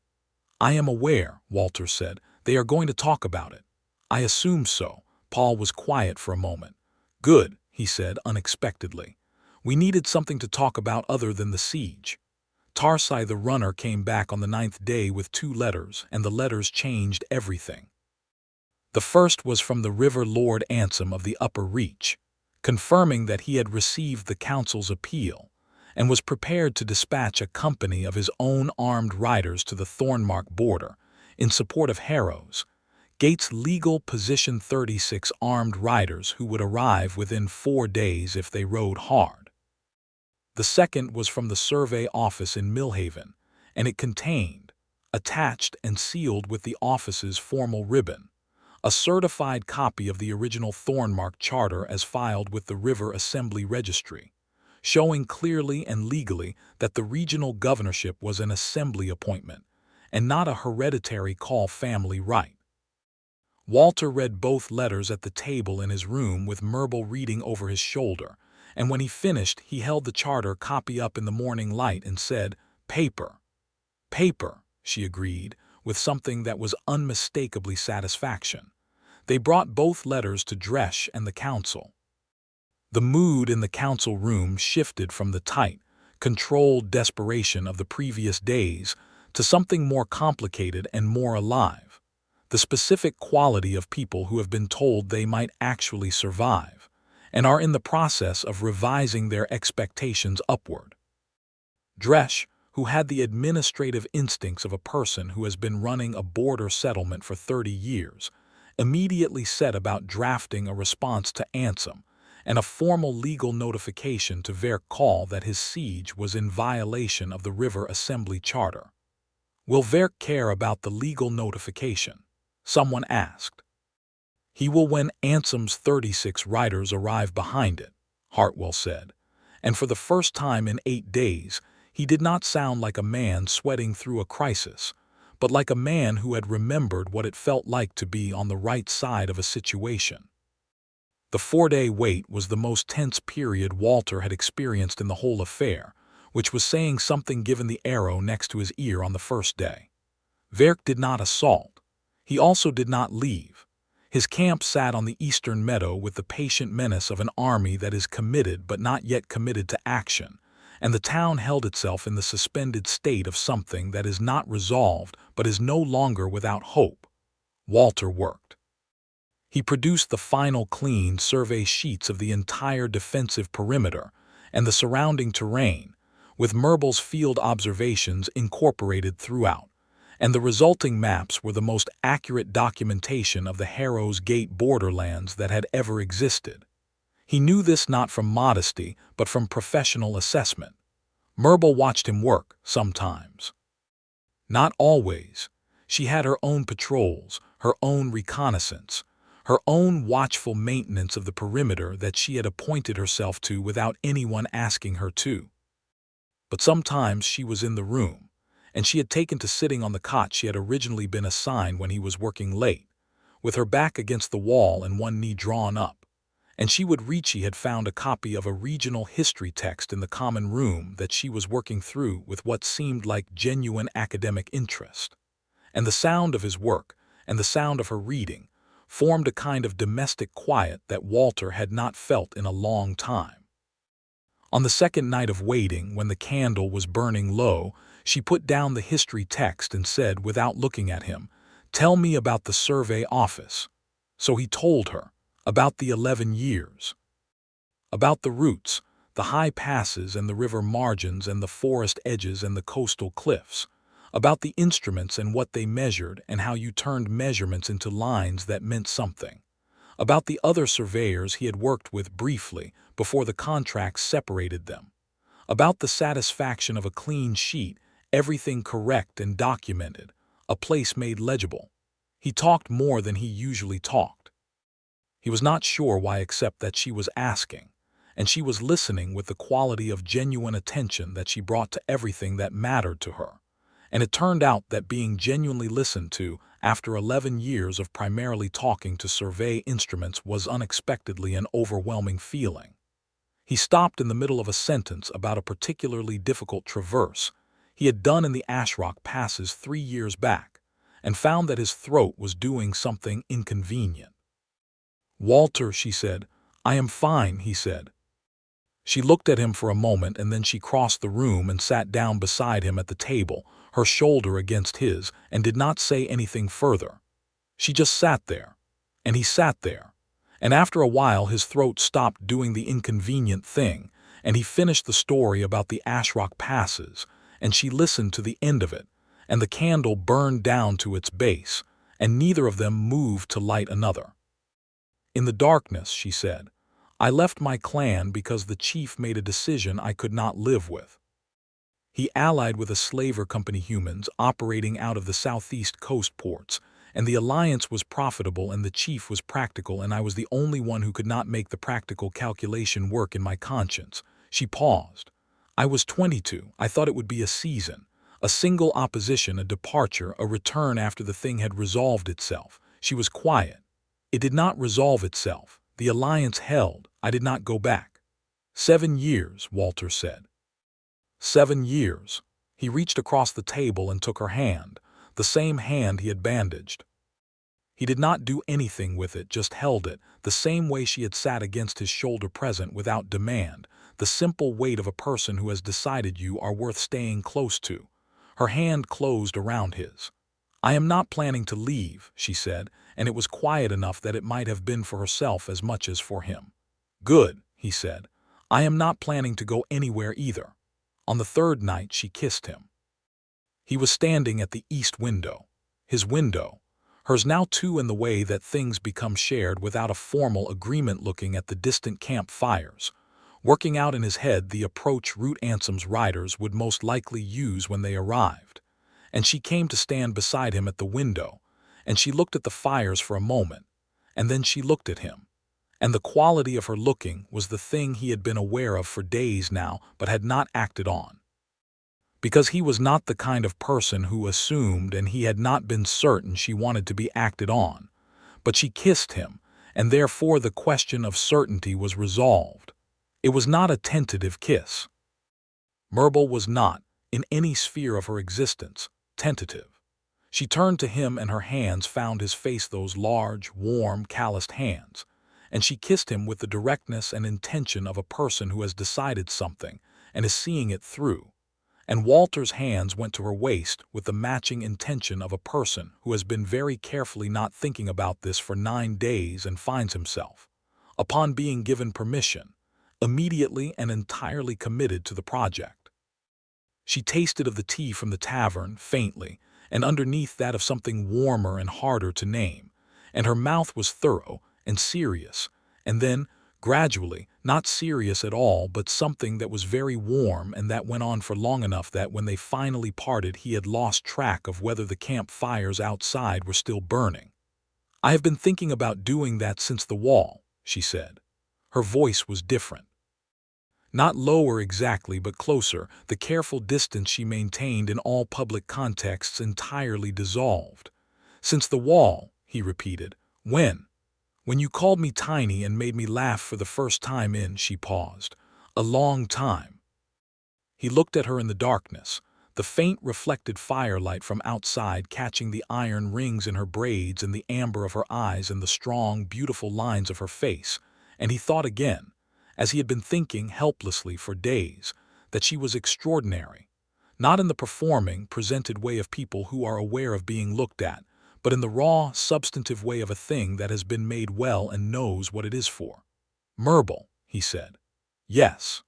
I am aware, Walter said. They are going to talk about it. I assume so. Paul was quiet for a moment. Good, he said unexpectedly. We needed something to talk about other than the siege. Tarsai the runner came back on the 9th day with 2 letters, and the letters changed everything. The first was from the River Lord Ansem of the Upper Reach, confirming that he had received the council's appeal and was prepared to dispatch a company of his own armed riders to the Thornmark border in support of Harrow's, Gates' legal position 36 armed riders who would arrive within 4 days if they rode hard. The second was from the survey office in Millhaven, and it contained, attached and sealed with the office's formal ribbon, a certified copy of the original Thornmark Charter as filed with the River Assembly Registry, showing clearly and legally that the regional governorship was an assembly appointment and not a hereditary call family right. Walter read both letters at the table in his room with Murbul reading over his shoulder, and when he finished he held the charter copy up in the morning light and said, "Paper." "Paper," she agreed, with something that was unmistakably satisfaction. They brought both letters to Dresch and the council. The mood in the council room shifted from the tight, controlled desperation of the previous days to something more complicated and more alive, the specific quality of people who have been told they might actually survive and are in the process of revising their expectations upward. Dresch, who had the administrative instincts of a person who has been running a border settlement for 30 years, immediately set about drafting a response to Ansem and a formal legal notification to Verk that his siege was in violation of the River Assembly Charter. "Will Verk care about the legal notification?" someone asked. "He will when Ansem's 36 riders arrive behind it," Hartwell said, and for the first time in 8 days, he did not sound like a man sweating through a crisis, but like a man who had remembered what it felt like to be on the right side of a situation. The 4-day wait was the most tense period Walter had experienced in the whole affair, which was saying something given the arrow next to his ear on the first day. Verk did not assault. He also did not leave. His camp sat on the eastern meadow with the patient menace of an army that is committed but not yet committed to action, and the town held itself in the suspended state of something that is not resolved but is no longer without hope. Walter worked. He produced the final clean survey sheets of the entire defensive perimeter and the surrounding terrain, with Murbul's field observations incorporated throughout, and the resulting maps were the most accurate documentation of the Harrow's Gate borderlands that had ever existed. He knew this not from modesty but from professional assessment. Murbul watched him work, sometimes. Not always. She had her own patrols, her own reconnaissance, her own watchful maintenance of the perimeter that she had appointed herself to without anyone asking her to. But sometimes she was in the room, and she had taken to sitting on the cot she had originally been assigned when he was working late, with her back against the wall and one knee drawn up, and she would Ricci had found a copy of a regional history text in the common room that she was working through with what seemed like genuine academic interest, and the sound of his work and the sound of her reading formed a kind of domestic quiet that Walter had not felt in a long time. On the second night of waiting, when the candle was burning low, she put down the history text and said, without looking at him, "Tell me about the survey office." So he told her, about the 11 years. About the routes, the high passes and the river margins and the forest edges and the coastal cliffs. About the instruments and what they measured and how you turned measurements into lines that meant something. About the other surveyors he had worked with briefly before the contracts separated them. About the satisfaction of a clean sheet, everything correct and documented, a place made legible. He talked more than he usually talked. He was not sure why except that she was asking, and she was listening with the quality of genuine attention that she brought to everything that mattered to her. And it turned out that being genuinely listened to after 11 years of primarily talking to survey instruments was unexpectedly an overwhelming feeling. He stopped in the middle of a sentence about a particularly difficult traverse he had done in the Ashrock passes 3 years back, and found that his throat was doing something inconvenient. "Walter," she said. "I am fine," he said. She looked at him for a moment, and then she crossed the room and sat down beside him at the table, her shoulder against his, and did not say anything further. She just sat there. And he sat there. And after a while his throat stopped doing the inconvenient thing, and he finished the story about the Ashrock passes, and she listened to the end of it, and the candle burned down to its base, and neither of them moved to light another. "In the darkness," she said, "I left my clan because the chief made a decision I could not live with. He allied with a slaver company humans operating out of the southeast coast ports, and the alliance was profitable and the chief was practical, and I was the only one who could not make the practical calculation work in my conscience." She paused. "I was 22. I thought it would be a season, a single opposition, a departure, a return after the thing had resolved itself." She was quiet. "It did not resolve itself. The alliance held. I did not go back." 7 years, Walter said. 7 years. He reached across the table and took her hand, the same hand he had bandaged. He did not do anything with it, just held it, the same way she had sat against his shoulder, present without demand, the simple weight of a person who has decided you are worth staying close to. Her hand closed around his. "I am not planning to leave," she said, and it was quiet enough that it might have been for herself as much as for him. "Good," he said. "I am not planning to go anywhere either." On the third night she kissed him. He was standing at the east window. His window. Hers now too, in the way that things become shared without a formal agreement, looking at the distant camp fires, working out in his head the approach route Ansom's riders would most likely use when they arrived. And she came to stand beside him at the window, and she looked at the fires for a moment, and then she looked at him. And the quality of her looking was the thing he had been aware of for days now but had not acted on. Because he was not the kind of person who assumed, and he had not been certain she wanted to be acted on. But she kissed him, and therefore the question of certainty was resolved. It was not a tentative kiss. Murbul was not, in any sphere of her existence, tentative. She turned to him, and her hands found his face, those large, warm, calloused hands, and she kissed him with the directness and intention of a person who has decided something and is seeing it through. And Walter's hands went to her waist with the matching intention of a person who has been very carefully not thinking about this for 9 days and finds himself, upon being given permission, immediately and entirely committed to the project. She tasted of the tea from the tavern, faintly, and underneath that of something warmer and harder to name, and her mouth was thorough and serious, and then, gradually, not serious at all, but something that was very warm, and that went on for long enough that when they finally parted he had lost track of whether the camp fires outside were still burning. "I have been thinking about doing that since the wall," she said. Her voice was different. Not lower exactly, but closer. The careful distance she maintained in all public contexts entirely dissolved. "Since the wall," he repeated. "When?" "When you called me tiny and made me laugh for the first time in," she paused, "a long time." He looked at her in the darkness, the faint reflected firelight from outside catching the iron rings in her braids and the amber of her eyes and the strong, beautiful lines of her face, and he thought again, as he had been thinking helplessly for days, that she was extraordinary, not in the performing, presented way of people who are aware of being looked at, but in the raw, substantive way of a thing that has been made well and knows what it is for. "Murbul," he said. "Yes."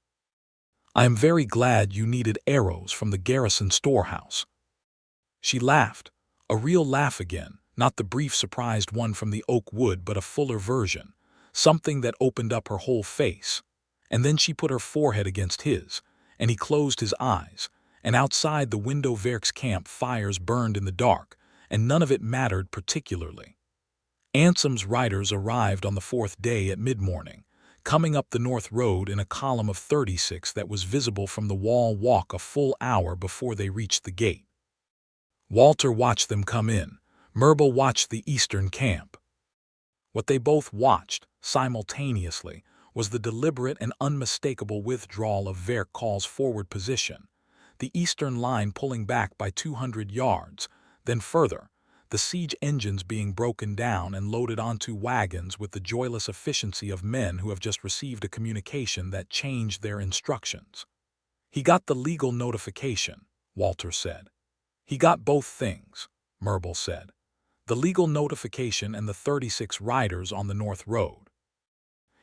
"I am very glad you needed arrows from the garrison storehouse." She laughed, a real laugh again, not the brief surprised one from the oak wood, but a fuller version, something that opened up her whole face. And then she put her forehead against his, and he closed his eyes, and outside the window Verk's camp fires burned in the dark, and none of it mattered particularly. Ansom's riders arrived on the 4th day at mid-morning, coming up the north road in a column of 36 that was visible from the wall walk a full hour before they reached the gate. Walter watched them come in. Murbul watched the eastern camp. What they both watched, simultaneously, was the deliberate and unmistakable withdrawal of Verkal's forward position, the eastern line pulling back by 200 yards, then further, the siege engines being broken down and loaded onto wagons with the joyless efficiency of men who have just received a communication that changed their instructions. He got the legal notification, Walter said. He got both things, Murbul said. The legal notification and the 36 riders on the North Road.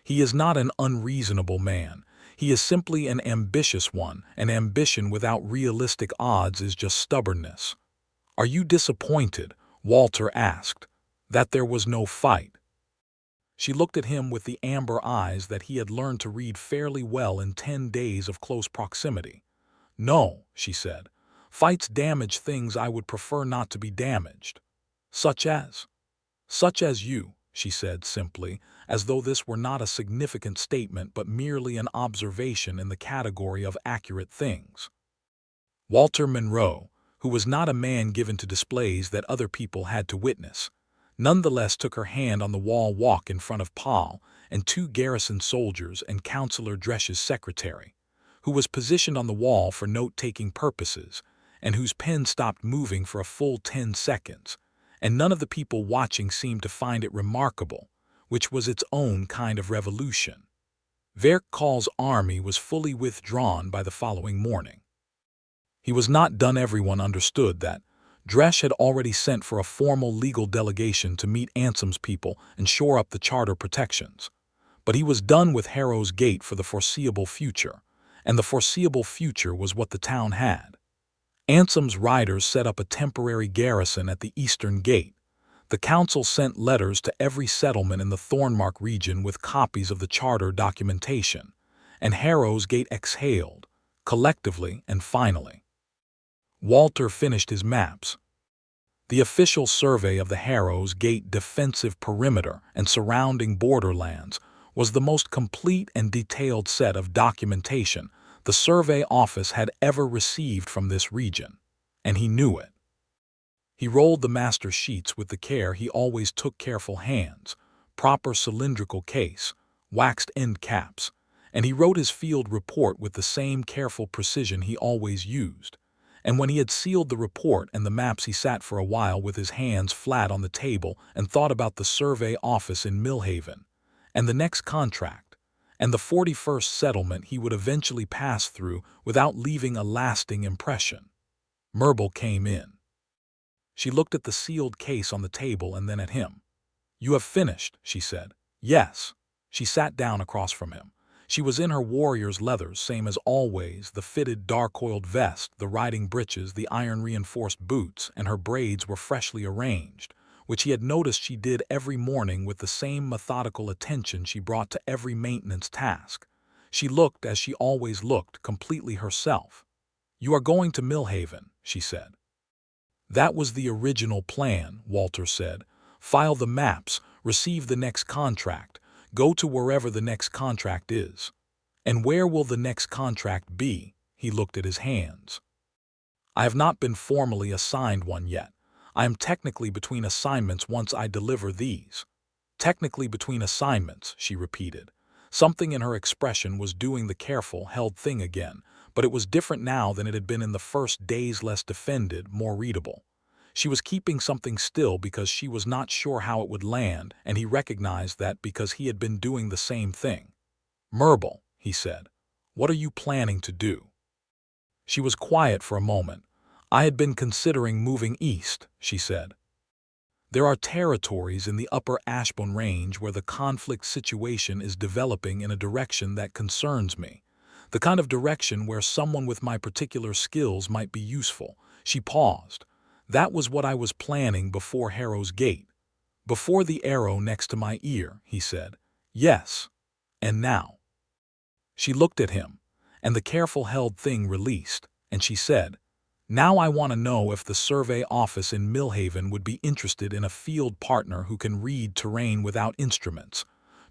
He is not an unreasonable man. He is simply an ambitious one, and ambition without realistic odds is just stubbornness. Are you disappointed, Walter asked, that there was no fight? She looked at him with the amber eyes that he had learned to read fairly well in 10 days of close proximity. No, she said. Fights damage things I would prefer not to be damaged. Such as? Such as you, she said simply, as though this were not a significant statement but merely an observation in the category of accurate things. Walter Monroe, who was not a man given to displays that other people had to witness, nonetheless took her hand on the wall walk in front of Paul and 2 garrison soldiers and Councillor Dresch's secretary, who was positioned on the wall for note-taking purposes and whose pen stopped moving for a full 10 seconds, and none of the people watching seemed to find it remarkable, which was its own kind of revolution. Verkal's army was fully withdrawn by the following morning. He was not done. Everyone understood that. Dresch had already sent for a formal legal delegation to meet Ansom's people and shore up the charter protections. But he was done with Harrow's gate for the foreseeable future, and the foreseeable future was what the town had. Ansom's riders set up a temporary garrison at the eastern gate. The council sent letters to every settlement in the Thornmark region with copies of the charter documentation, and Harrow's gate exhaled, collectively and finally. Walter finished his maps. The official survey of the Harrow's gate defensive perimeter and surrounding borderlands was the most complete and detailed set of documentation the survey office had ever received from this region, and he knew it. He rolled the master sheets with the care he always took, careful hands, proper cylindrical case, waxed end caps, and he wrote his field report with the same careful precision he always used. And when he had sealed the report and the maps, he sat for a while with his hands flat on the table and thought about the survey office in Millhaven, and the next contract, and the 41st settlement he would eventually pass through without leaving a lasting impression. Murbul came in. She looked at the sealed case on the table and then at him. "You have finished," she said. "Yes." She sat down across from him. She was in her warrior's leathers, same as always, the fitted dark-oiled vest, the riding breeches, the iron-reinforced boots, and her braids were freshly arranged, which he had noticed she did every morning with the same methodical attention she brought to every maintenance task. She looked, as she always looked, completely herself. "You are going to Millhaven," she said. "That was the original plan," Walter said. "File the maps, receive the next contract, go to wherever the next contract is." "And where will the next contract be?" He looked at his hands. "I have not been formally assigned one yet. I am technically between assignments once I deliver these." "Technically between assignments," she repeated. Something in her expression was doing the careful, held thing again, but it was different now than it had been in the first days, less defended, more readable. She was keeping something still because she was not sure how it would land, and he recognized that because he had been doing the same thing. "Murbul," he said, "what are you planning to do?" She was quiet for a moment. "I had been considering moving east," she said. "There are territories in the upper Ashbourne Range where the conflict situation is developing in a direction that concerns me. The kind of direction where someone with my particular skills might be useful." She paused. "That was what I was planning before Harrow's gate." "Before the arrow next to my ear," he said. "Yes. And now?" She looked at him, and the careful held thing released, and she said, "Now I want to know if the survey office in Millhaven would be interested in a field partner who can read terrain without instruments,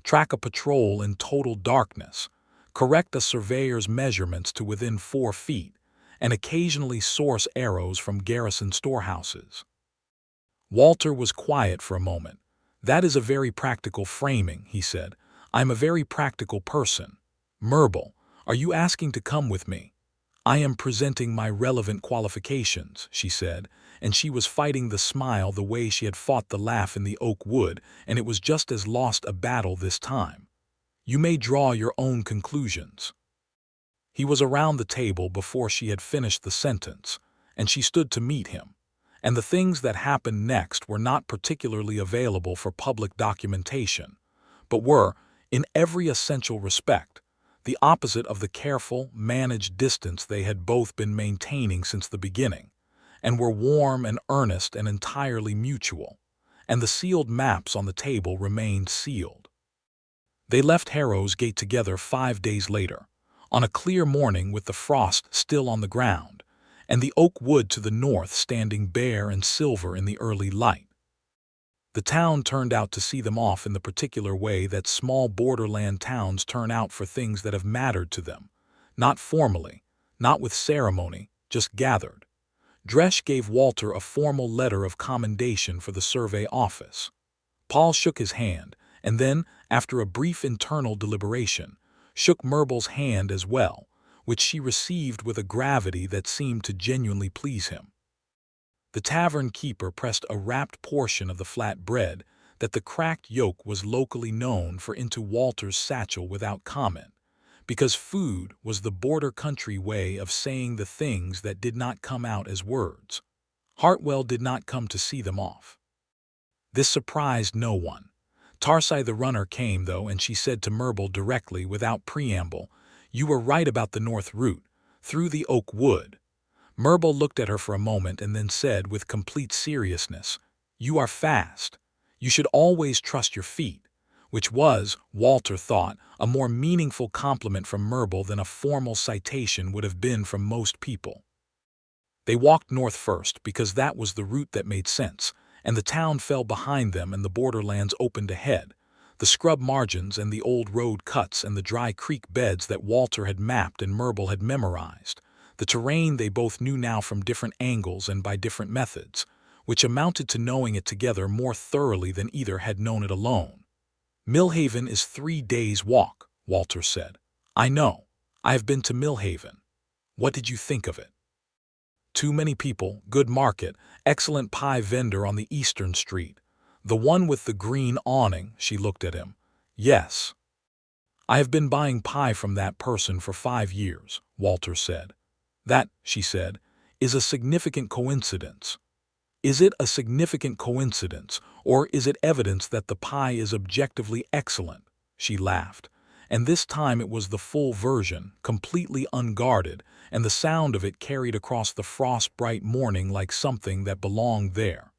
track a patrol in total darkness, correct a surveyor's measurements to within 4 feet, and occasionally source arrows from garrison storehouses." Walter was quiet for a moment. "That is a very practical framing," he said. I'm a very practical person. Murbul, are you asking to come with me? I am presenting my relevant qualifications, she said, and she was fighting the smile the way she had fought the laugh in the oak wood, and it was just as lost a battle this time. You may draw your own conclusions. He was around the table before she had finished the sentence, and she stood to meet him. And the things that happened next were not particularly available for public documentation, but were, in every essential respect, the opposite of the careful, managed distance they had both been maintaining since the beginning, and were warm and earnest and entirely mutual, and the sealed maps on the table remained sealed. They left Harrow's gate together 5 days later, on a clear morning with the frost still on the ground, and the oak wood to the north standing bare and silver in the early light. The town turned out to see them off in the particular way that small borderland towns turn out for things that have mattered to them, not formally, not with ceremony, just gathered. Dresch gave Walter a formal letter of commendation for the survey office. Paul shook his hand, and then, after a brief internal deliberation, shook Murbul's hand as well, which she received with a gravity that seemed to genuinely please him. The tavern keeper pressed a wrapped portion of the flat bread that the cracked yolk was locally known for into Walter's satchel without comment, because food was the border country way of saying the things that did not come out as words. Hartwell did not come to see them off. This surprised no one. Tarsai the runner came, though, and she said to Murbul directly, without preamble, "You were right about the north route, through the oak wood." Murbul looked at her for a moment and then said with complete seriousness, "You are fast. You should always trust your feet," which was, Walter thought, a more meaningful compliment from Murbul than a formal citation would have been from most people. They walked north first because that was the route that made sense, and the town fell behind them and the borderlands opened ahead, the scrub margins and the old road cuts and the dry creek beds that Walter had mapped and Murbul had memorized, the terrain they both knew now from different angles and by different methods, which amounted to knowing it together more thoroughly than either had known it alone. "Millhaven is 3 days' walk," Walter said. "I know. I have been to Millhaven. What did you think of it?" "Too many people, good market, excellent pie vendor on the eastern street. The one with the green awning," she looked at him. "Yes. I have been buying pie from that person for 5 years, Walter said. "That," she said, "is a significant coincidence." "Is it a significant coincidence, or is it evidence that the pie is objectively excellent?" She laughed, and this time it was the full version, completely unguarded, and the sound of it carried across the frost-bright morning like something that belonged there.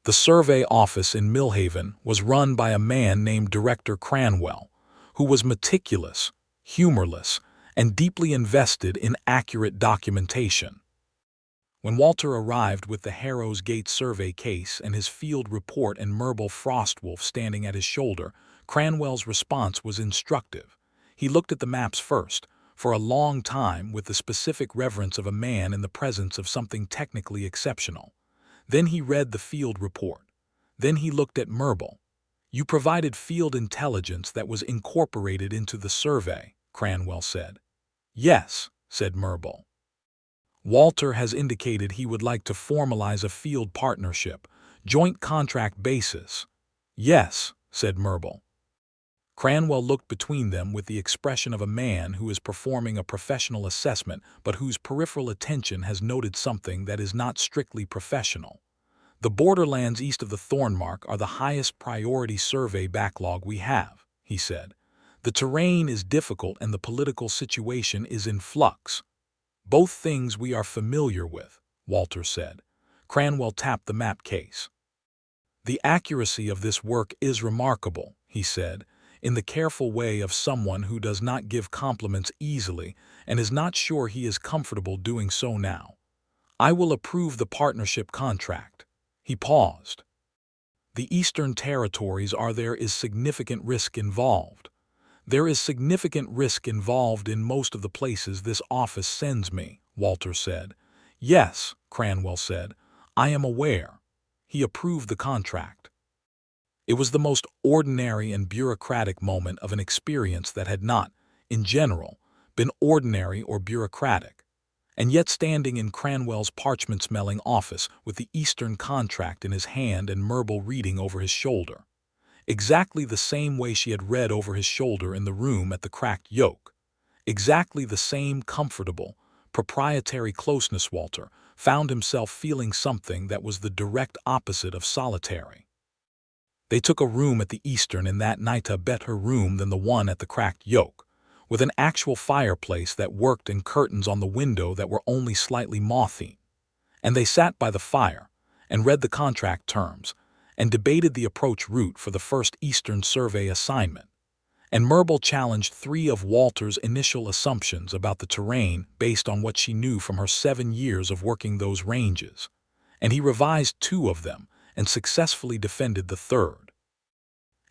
The survey office in Millhaven was run by a man named Director Cranwell, who was meticulous, humorless, and deeply invested in accurate documentation. When Walter arrived with the Harrow's Gate survey case and his field report and Murbul Frostwolf standing at his shoulder, Cranwell's response was instructive. He looked at the maps first, for a long time with the specific reverence of a man in the presence of something technically exceptional. Then he read the field report. Then he looked at Murbul. "You provided field intelligence that was incorporated into the survey," Cranwell said. "Yes," said Murbul. "Walter has indicated he would like to formalize a field partnership, joint contract basis." "Yes," said Murbul. Cranwell looked between them with the expression of a man who is performing a professional assessment but whose peripheral attention has noted something that is not strictly professional. "The borderlands east of the Thornmark are the highest priority survey backlog we have," he said. "The terrain is difficult and the political situation is in flux." "Both things we are familiar with," Walter said. Cranwell tapped the map case. "The accuracy of this work is remarkable," he said, in the careful way of someone who does not give compliments easily and is not sure he is comfortable doing so now. "I will approve the partnership contract." He paused. "The Eastern Territories there is significant risk involved." "There is significant risk involved in most of the places this office sends me," Walter said. "Yes," Cranwell said, "I am aware." He approved the contract. It was the most ordinary and bureaucratic moment of an experience that had not, in general, been ordinary or bureaucratic. And yet standing in Cranwell's parchment-smelling office with the Eastern contract in his hand and Murbul reading over his shoulder. Exactly the same way she had read over his shoulder in the room at the Cracked Yoke. Exactly the same comfortable, proprietary closeness. Walter found himself feeling something that was the direct opposite of solitary. They took a room at the Eastern in that night, a better room than the one at the Cracked Yoke, with an actual fireplace that worked and curtains on the window that were only slightly moth-eaten. And they sat by the fire and read the contract terms and debated the approach route for the first Eastern Survey assignment. And Murbul challenged 3 of Walter's initial assumptions about the terrain based on what she knew from her 7 years of working those ranges. And he revised 2 of them and successfully defended the third.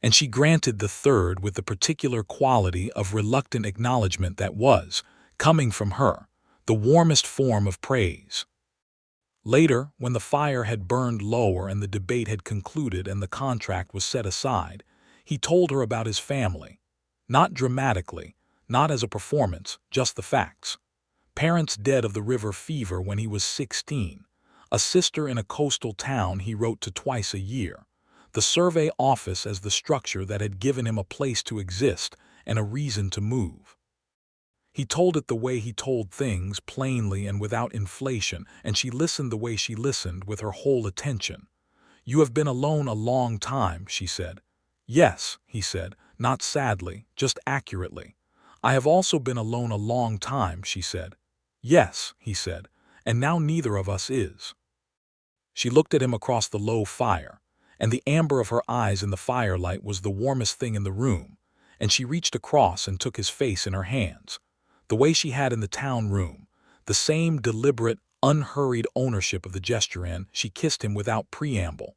And she granted the third with the particular quality of reluctant acknowledgement that was, coming from her, the warmest form of praise. Later, when the fire had burned lower and the debate had concluded and the contract was set aside, he told her about his family. Not dramatically, not as a performance, just the facts. Parents dead of the river fever when he was 16. A sister in a coastal town he wrote to twice a year. The survey office as the structure that had given him a place to exist and a reason to move. He told it the way he told things, plainly and without inflation, and she listened the way she listened, with her whole attention. "You have been alone a long time," she said. "Yes," he said, not sadly, just accurately. "I have also been alone a long time," she said. "Yes," he said, "and now neither of us is." She looked at him across the low fire, and the amber of her eyes in the firelight was the warmest thing in the room, and she reached across and took his face in her hands, the way she had in the town room, the same deliberate, unhurried ownership of the gesture, and she kissed him without preamble,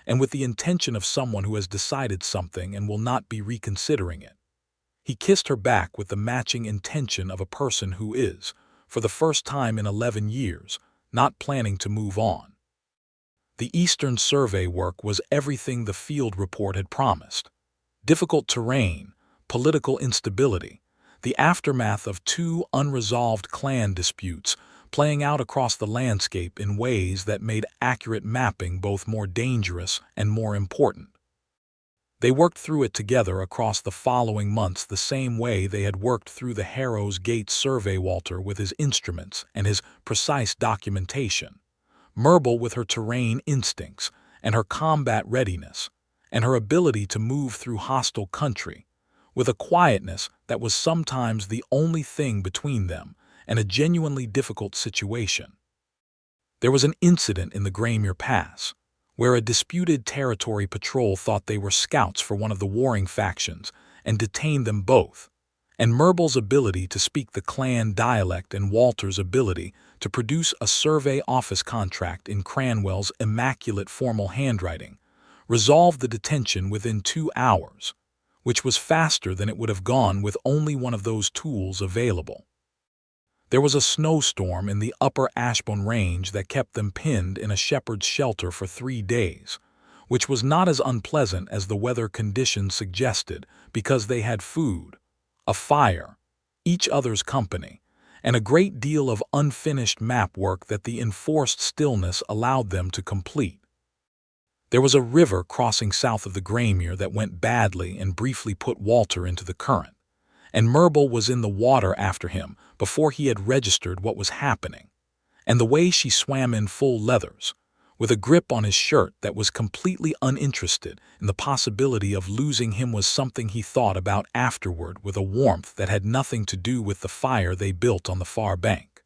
and with the intention of someone who has decided something and will not be reconsidering it. He kissed her back with the matching intention of a person who is, for the first time in 11 years, not planning to move on. The Eastern Survey work was everything the field report had promised. Difficult terrain, political instability, the aftermath of 2 unresolved clan disputes playing out across the landscape in ways that made accurate mapping both more dangerous and more important. They worked through it together across the following months the same way they had worked through the Harrow's Gate survey, Walter with his instruments and his precise documentation, Murbul with her terrain instincts and her combat readiness, and her ability to move through hostile country, with a quietness that was sometimes the only thing between them and a genuinely difficult situation. There was an incident in the Graymere Pass, where a disputed territory patrol thought they were scouts for one of the warring factions and detained them both, and Murbul's ability to speak the clan dialect and Walter's ability to produce a survey office contract in Cranwell's immaculate formal handwriting resolved the detention within 2 hours, which was faster than it would have gone with only one of those tools available. There was a snowstorm in the upper Ashbourne Range that kept them pinned in a shepherd's shelter for 3 days, which was not as unpleasant as the weather conditions suggested because they had food, a fire, each other's company, and a great deal of unfinished map work that the enforced stillness allowed them to complete. There was a river crossing south of the Graymere that went badly and briefly put Walter into the current, and Murbul was in the water after him before he had registered what was happening, and the way she swam in full leathers, with a grip on his shirt that was completely uninterested in the possibility of losing him, was something he thought about afterward with a warmth that had nothing to do with the fire they built on the far bank.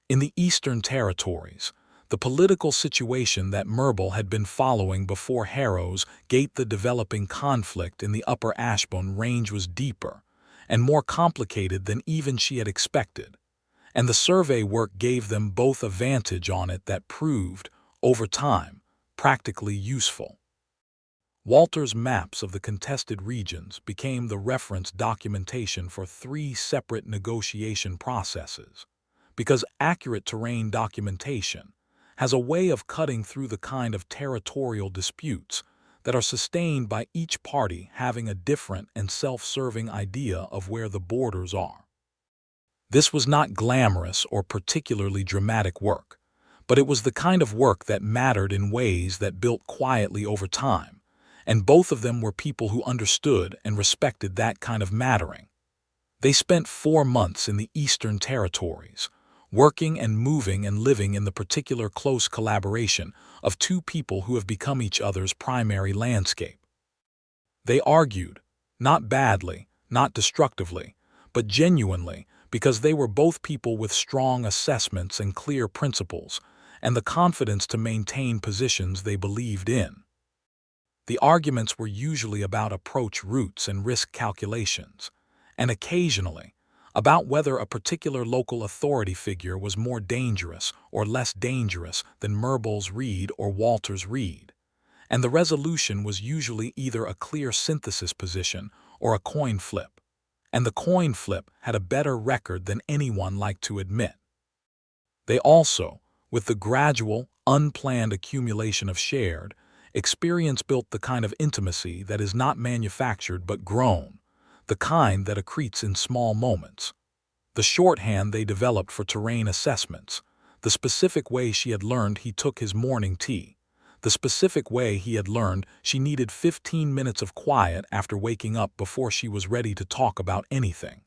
In the Eastern Territories, the political situation that Murbul had been following before Harrow's Gate, the developing conflict in the upper Ashbourne Range, was deeper and more complicated than even she had expected, and the survey work gave them both a vantage on it that proved, over time, practically useful. Walter's maps of the contested regions became the reference documentation for 3 separate negotiation processes, because accurate terrain documentation has a way of cutting through the kind of territorial disputes that are sustained by each party having a different and self-serving idea of where the borders are. This was not glamorous or particularly dramatic work, but it was the kind of work that mattered in ways that built quietly over time, and both of them were people who understood and respected that kind of mattering. They spent 4 months in the Eastern Territories, working and moving and living in the particular close collaboration of two people who have become each other's primary landscape. They argued, not badly, not destructively, but genuinely, because they were both people with strong assessments and clear principles, and the confidence to maintain positions they believed in. The arguments were usually about approach routes and risk calculations, and occasionally, about whether a particular local authority figure was more dangerous or less dangerous than Murbul's Reed or Walter's Reed, and the resolution was usually either a clear synthesis position or a coin flip, and the coin flip had a better record than anyone liked to admit. They also, with the gradual, unplanned accumulation of shared experience, built the kind of intimacy that is not manufactured but grown, the kind that accretes in small moments. The shorthand they developed for terrain assessments, the specific way she had learned he took his morning tea, the specific way he had learned she needed 15 minutes of quiet after waking up before she was ready to talk about anything.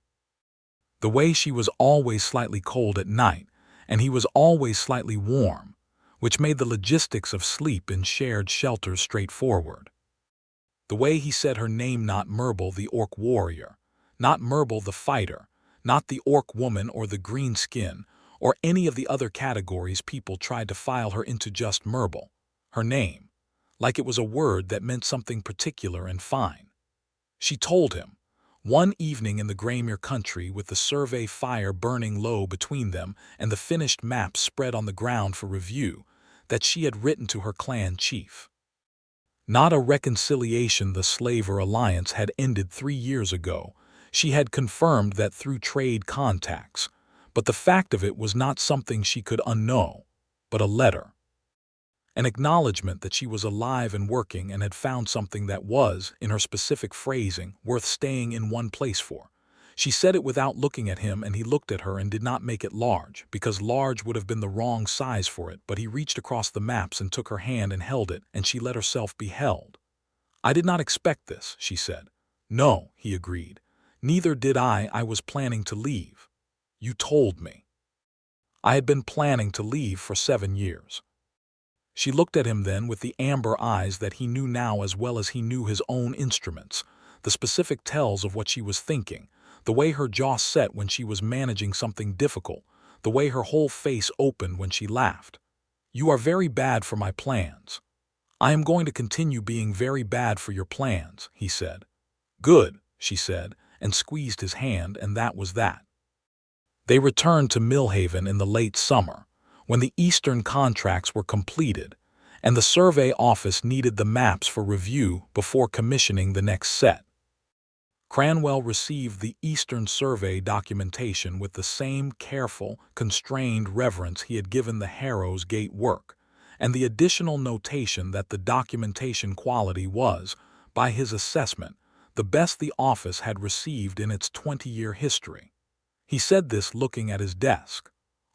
The way she was always slightly cold at night, and he was always slightly warm, which made the logistics of sleep in shared shelters straightforward. The way he said her name, not Murbul the orc warrior, not Murbul the fighter, not the orc woman or the green skin, or any of the other categories people tried to file her into, just Murbul, her name, like it was a word that meant something particular and fine. She told him, one evening in the Graymere country with the survey fire burning low between them and the finished maps spread on the ground for review, that she had written to her clan chief. Not a reconciliation the slaver alliance had ended 3 years ago. She had confirmed that through trade contacts, but the fact of it was not something she could unknow, but a letter. An acknowledgement that she was alive and working and had found something that was, in her specific phrasing, worth staying in one place for. She said it without looking at him, and he looked at her and did not make it large, because large would have been the wrong size for it, but he reached across the maps and took her hand and held it, and she let herself be held. "I did not expect this," she said. "No," he agreed. "Neither did I. I was planning to leave. You told me." "I had been planning to leave for 7 years." She looked at him then with the amber eyes that he knew now as well as he knew his own instruments, the specific tells of what she was thinking, the way her jaw set when she was managing something difficult, the way her whole face opened when she laughed. "You are very bad for my plans." "I am going to continue being very bad for your plans," he said. "Good," she said, and squeezed his hand, and that was that. They returned to Millhaven in the late summer, when the Eastern contracts were completed, and the survey office needed the maps for review before commissioning the next set. Cranwell received the Eastern survey documentation with the same careful, constrained reverence he had given the Harrow's Gate work, and the additional notation that the documentation quality was, by his assessment, the best the office had received in its 20-year history. He said this looking at his desk.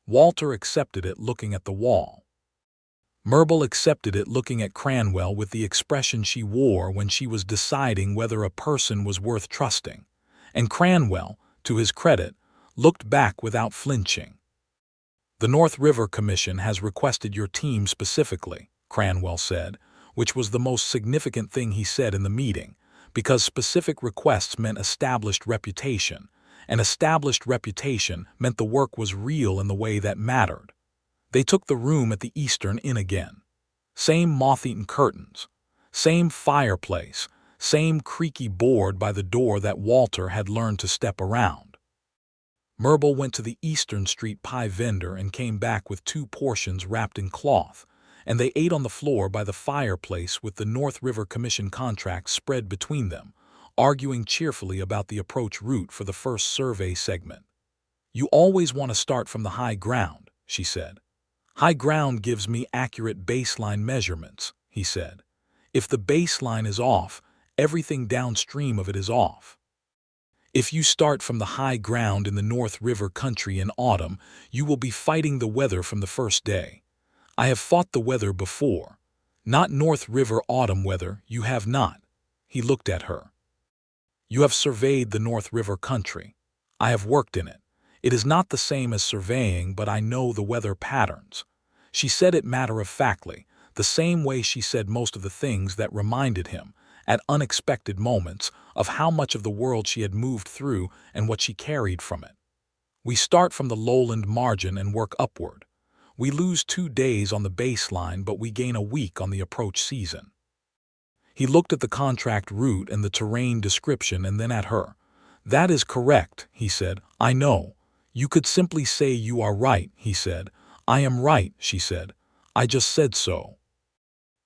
Walter accepted it looking at the wall. Murbul accepted it looking at Cranwell with the expression she wore when she was deciding whether a person was worth trusting, and Cranwell, to his credit, looked back without flinching. "The North River Commission has requested your team specifically," Cranwell said, which was the most significant thing he said in the meeting, because specific requests meant established reputation, and established reputation meant the work was real in the way that mattered. They took the room at the Eastern Inn again. Same moth-eaten curtains, same fireplace, same creaky board by the door that Walter had learned to step around. Murbul went to the Eastern Street pie vendor and came back with 2 portions wrapped in cloth, and they ate on the floor by the fireplace with the North River Commission contract spread between them, arguing cheerfully about the approach route for the first survey segment. "You always want to start from the high ground," she said. "High ground gives me accurate baseline measurements," he said. If the baseline is off, everything downstream of it is off. If you start from the high ground in the North River country in autumn, you will be fighting the weather from the first day. I have fought the weather before. Not North River autumn weather, you have not. He looked at her. You have surveyed the North River country. I have worked in it. It is not the same as surveying, but I know the weather patterns. She said it matter-of-factly, the same way she said most of the things that reminded him, at unexpected moments, of how much of the world she had moved through and what she carried from it. We start from the lowland margin and work upward. We lose 2 days on the baseline, but we gain a week on the approach season. He looked at the contract route and the terrain description and then at her. That is correct, he said. I know. You could simply say you are right, he said. I am right, she said. I just said so.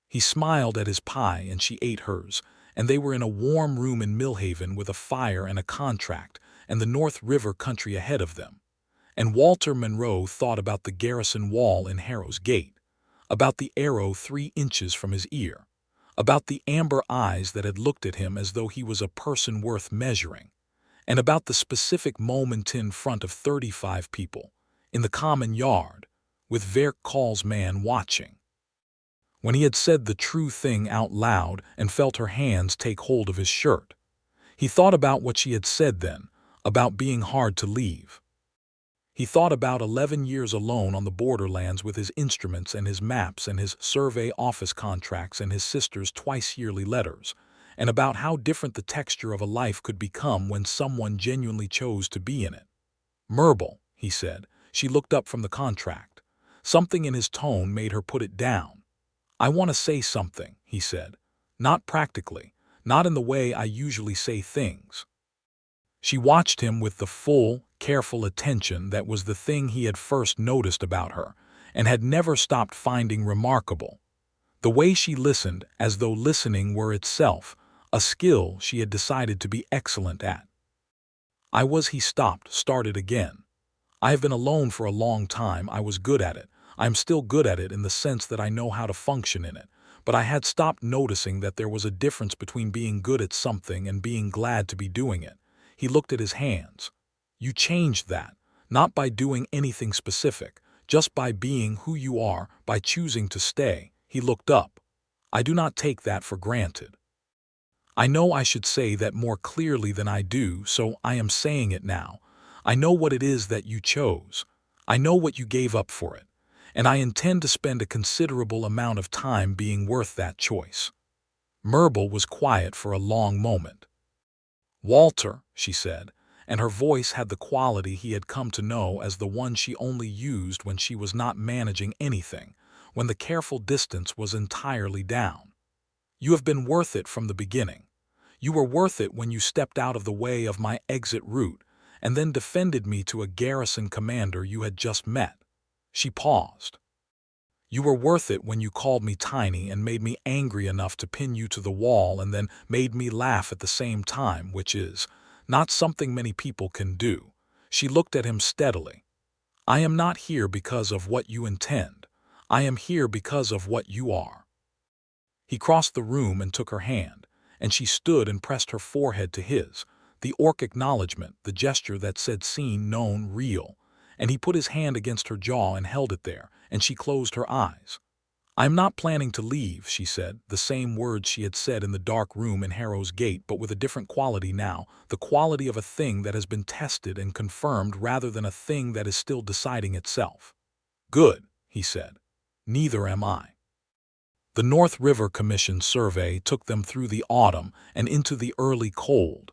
He smiled at his pie and she ate hers, and they were in a warm room in Millhaven with a fire and a contract and the North River country ahead of them. And Walter Monroe thought about the garrison wall in Harrow's gate, about the arrow 3 inches from his ear, about the amber eyes that had looked at him as though he was a person worth measuring, and about the specific moment in front of 35 people, in the common yard, with Verkal's man watching. When he had said the true thing out loud and felt her hands take hold of his shirt, he thought about what she had said then, about being hard to leave. He thought about 11 years alone on the borderlands with his instruments and his maps and his survey office contracts and his sister's twice-yearly letters, and about how different the texture of a life could become when someone genuinely chose to be in it. Murbul, he said. She looked up from the contract. Something in his tone made her put it down. I want to say something, he said. Not practically, not in the way I usually say things. She watched him with the full, careful attention that was the thing he had first noticed about her and had never stopped finding remarkable. The way she listened, as though listening were itself a skill she had decided to be excellent at. He started again. I have been alone for a long time. I was good at it. I am still good at it in the sense that I know how to function in it. But I had stopped noticing that there was a difference between being good at something and being glad to be doing it. He looked at his hands. You changed that, not by doing anything specific, just by being who you are, by choosing to stay. He looked up. I do not take that for granted. I know I should say that more clearly than I do, so I am saying it now. I know what it is that you chose. I know what you gave up for it, and I intend to spend a considerable amount of time being worth that choice. Murbul was quiet for a long moment. Walter, she said, and her voice had the quality he had come to know as the one she only used when she was not managing anything, when the careful distance was entirely down. You have been worth it from the beginning. You were worth it when you stepped out of the way of my exit route and then defended me to a garrison commander you had just met. She paused. You were worth it when you called me tiny and made me angry enough to pin you to the wall and then made me laugh at the same time, which is not something many people can do. She looked at him steadily. I am not here because of what you intend. I am here because of what you are. He crossed the room and took her hand, and she stood and pressed her forehead to his, the orc acknowledgement, the gesture that said seen, known, real, and he put his hand against her jaw and held it there, and she closed her eyes. I am not planning to leave, she said, the same words she had said in the dark room in Harrow's gate, but with a different quality now, the quality of a thing that has been tested and confirmed rather than a thing that is still deciding itself. Good, he said. Neither am I. The North River Commission survey took them through the autumn and into the early cold,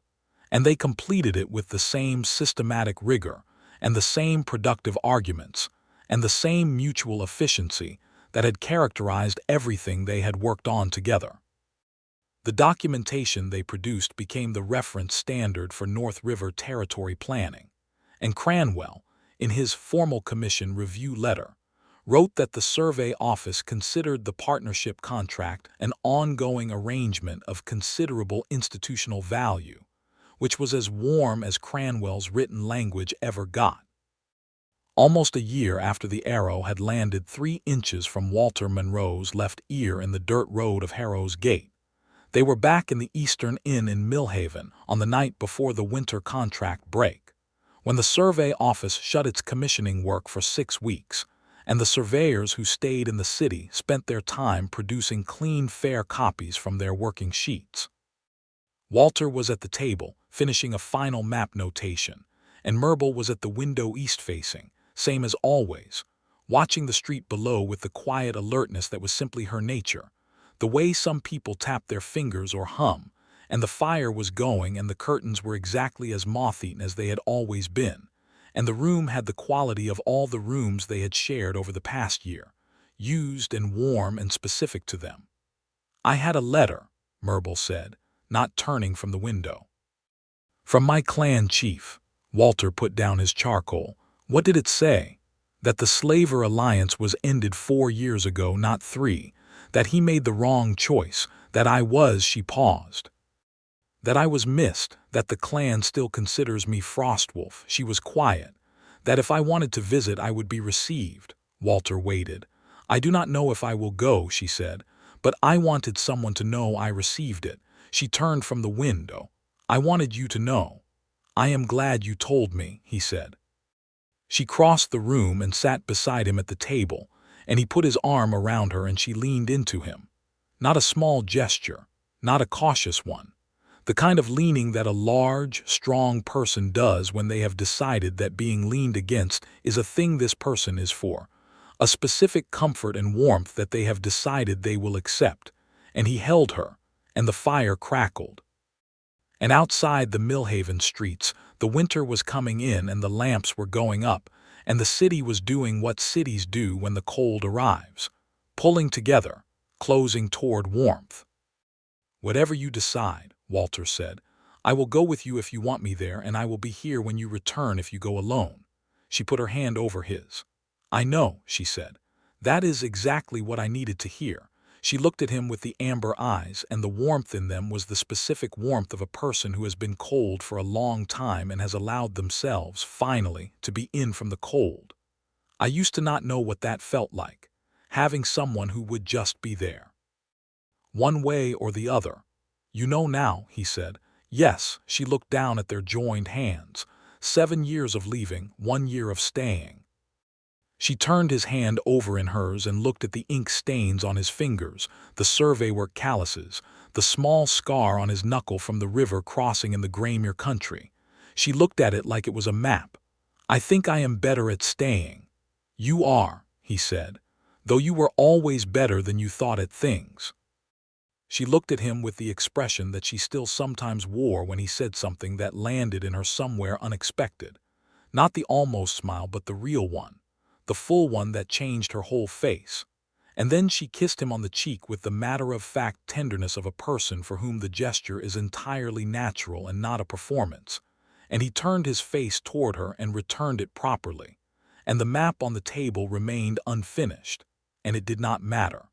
and they completed it with the same systematic rigor and the same productive arguments and the same mutual efficiency that had characterized everything they had worked on together. The documentation they produced became the reference standard for North River territory planning, and Cranwell, in his formal commission review letter, wrote that the survey office considered the partnership contract an ongoing arrangement of considerable institutional value, which was as warm as Cranwell's written language ever got. almost a year after the arrow had landed 3 inches from Walter Monroe's left ear in the dirt road of Harrow's gate. They were back in the Eastern Inn in Millhaven on the night before the winter contract break, when the survey office shut its commissioning work for 6 weeks, and the surveyors who stayed in the city spent their time producing clean, fair copies from their working sheets. Walter was at the table, finishing a final map notation, and Murbul was at the window east-facing, same as always, watching the street below with the quiet alertness that was simply her nature, the way some people tap their fingers or hum, and the fire was going and the curtains were exactly as moth-eaten as they had always been, and the room had the quality of all the rooms they had shared over the past year, used and warm and specific to them. "I had a letter," Murbul said, not turning from the window. "From my clan chief." Walter put down his charcoal. "What did it say?" "That the slaver alliance was ended 4 years ago, not 3. That he made the wrong choice. That I was," she paused. "That I was missed. That the clan still considers me Frostwolf." She was quiet. "That if I wanted to visit I would be received." Walter waited. "I do not know if I will go," she said, "but I wanted someone to know I received it." She turned from the window. "I wanted you to know." "I am glad you told me," he said. She crossed the room and sat beside him at the table, and he put his arm around her and she leaned into him. Not a small gesture, not a cautious one. The kind of leaning that a large, strong person does when they have decided that being leaned against is a thing this person is for, a specific comfort and warmth that they have decided they will accept. And he held her, and the fire crackled. And outside the Millhaven streets, the winter was coming in and the lamps were going up, and the city was doing what cities do when the cold arrives, pulling together, closing toward warmth. "Whatever you decide," Walter said, "I will go with you if you want me there, and I will be here when you return if you go alone." She put her hand over his. "I know," she said. "That is exactly what I needed to hear." She looked at him with the amber eyes, and the warmth in them was the specific warmth of a person who has been cold for a long time and has allowed themselves, finally, to be in from the cold. "I used to not know what that felt like, having someone who would just be there. One way or the other. You know now," he said. "Yes." She looked down at their joined hands. 7 years of leaving, 1 year of staying. She turned his hand over in hers and looked at the ink stains on his fingers, the survey work calluses, the small scar on his knuckle from the river crossing in the Graymere country. She looked at it like it was a map. "I think I am better at staying." "You are," he said, "though you were always better than you thought at things." She looked at him with the expression that she still sometimes wore when he said something that landed in her somewhere unexpected. Not the almost smile, but the real one. The full one that changed her whole face. And then she kissed him on the cheek with the matter-of-fact tenderness of a person for whom the gesture is entirely natural and not a performance. And he turned his face toward her and returned it properly. And the map on the table remained unfinished, and it did not matter.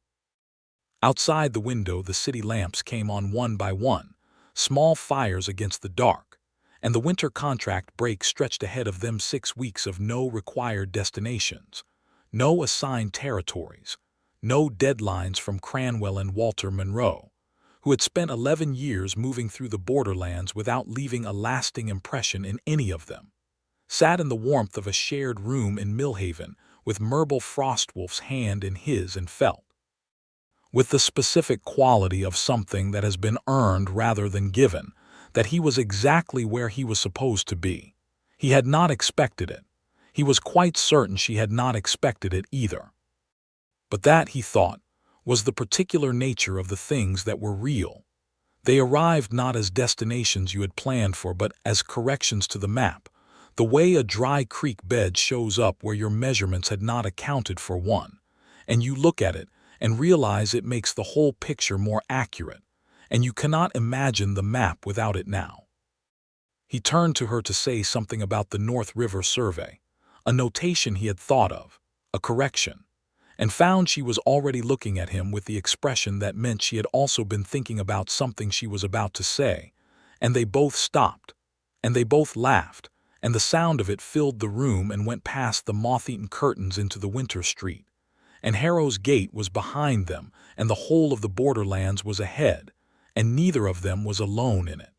Outside the window the city lamps came on one by one, small fires against the dark, and the winter contract break stretched ahead of them 6 weeks of no required destinations, no assigned territories, no deadlines from Cranwell and Walter Monroe, who had spent 11 years moving through the borderlands without leaving a lasting impression in any of them, sat in the warmth of a shared room in Millhaven with Murbul Frostwolf's hand in his and felt, with the specific quality of something that has been earned rather than given, that he was exactly where he was supposed to be. He had not expected it. He was quite certain she had not expected it either. But that, he thought, was the particular nature of the things that were real. They arrived not as destinations you had planned for, but as corrections to the map, the way a dry creek bed shows up where your measurements had not accounted for one, and you look at it and realize it makes the whole picture more accurate, and you cannot imagine the map without it now. He turned to her to say something about the North River survey, a notation he had thought of, a correction, and found she was already looking at him with the expression that meant she had also been thinking about something she was about to say, and they both stopped, and they both laughed, and the sound of it filled the room and went past the moth-eaten curtains into the winter street. And Harrow's gate was behind them, and the whole of the borderlands was ahead, and neither of them was alone in it.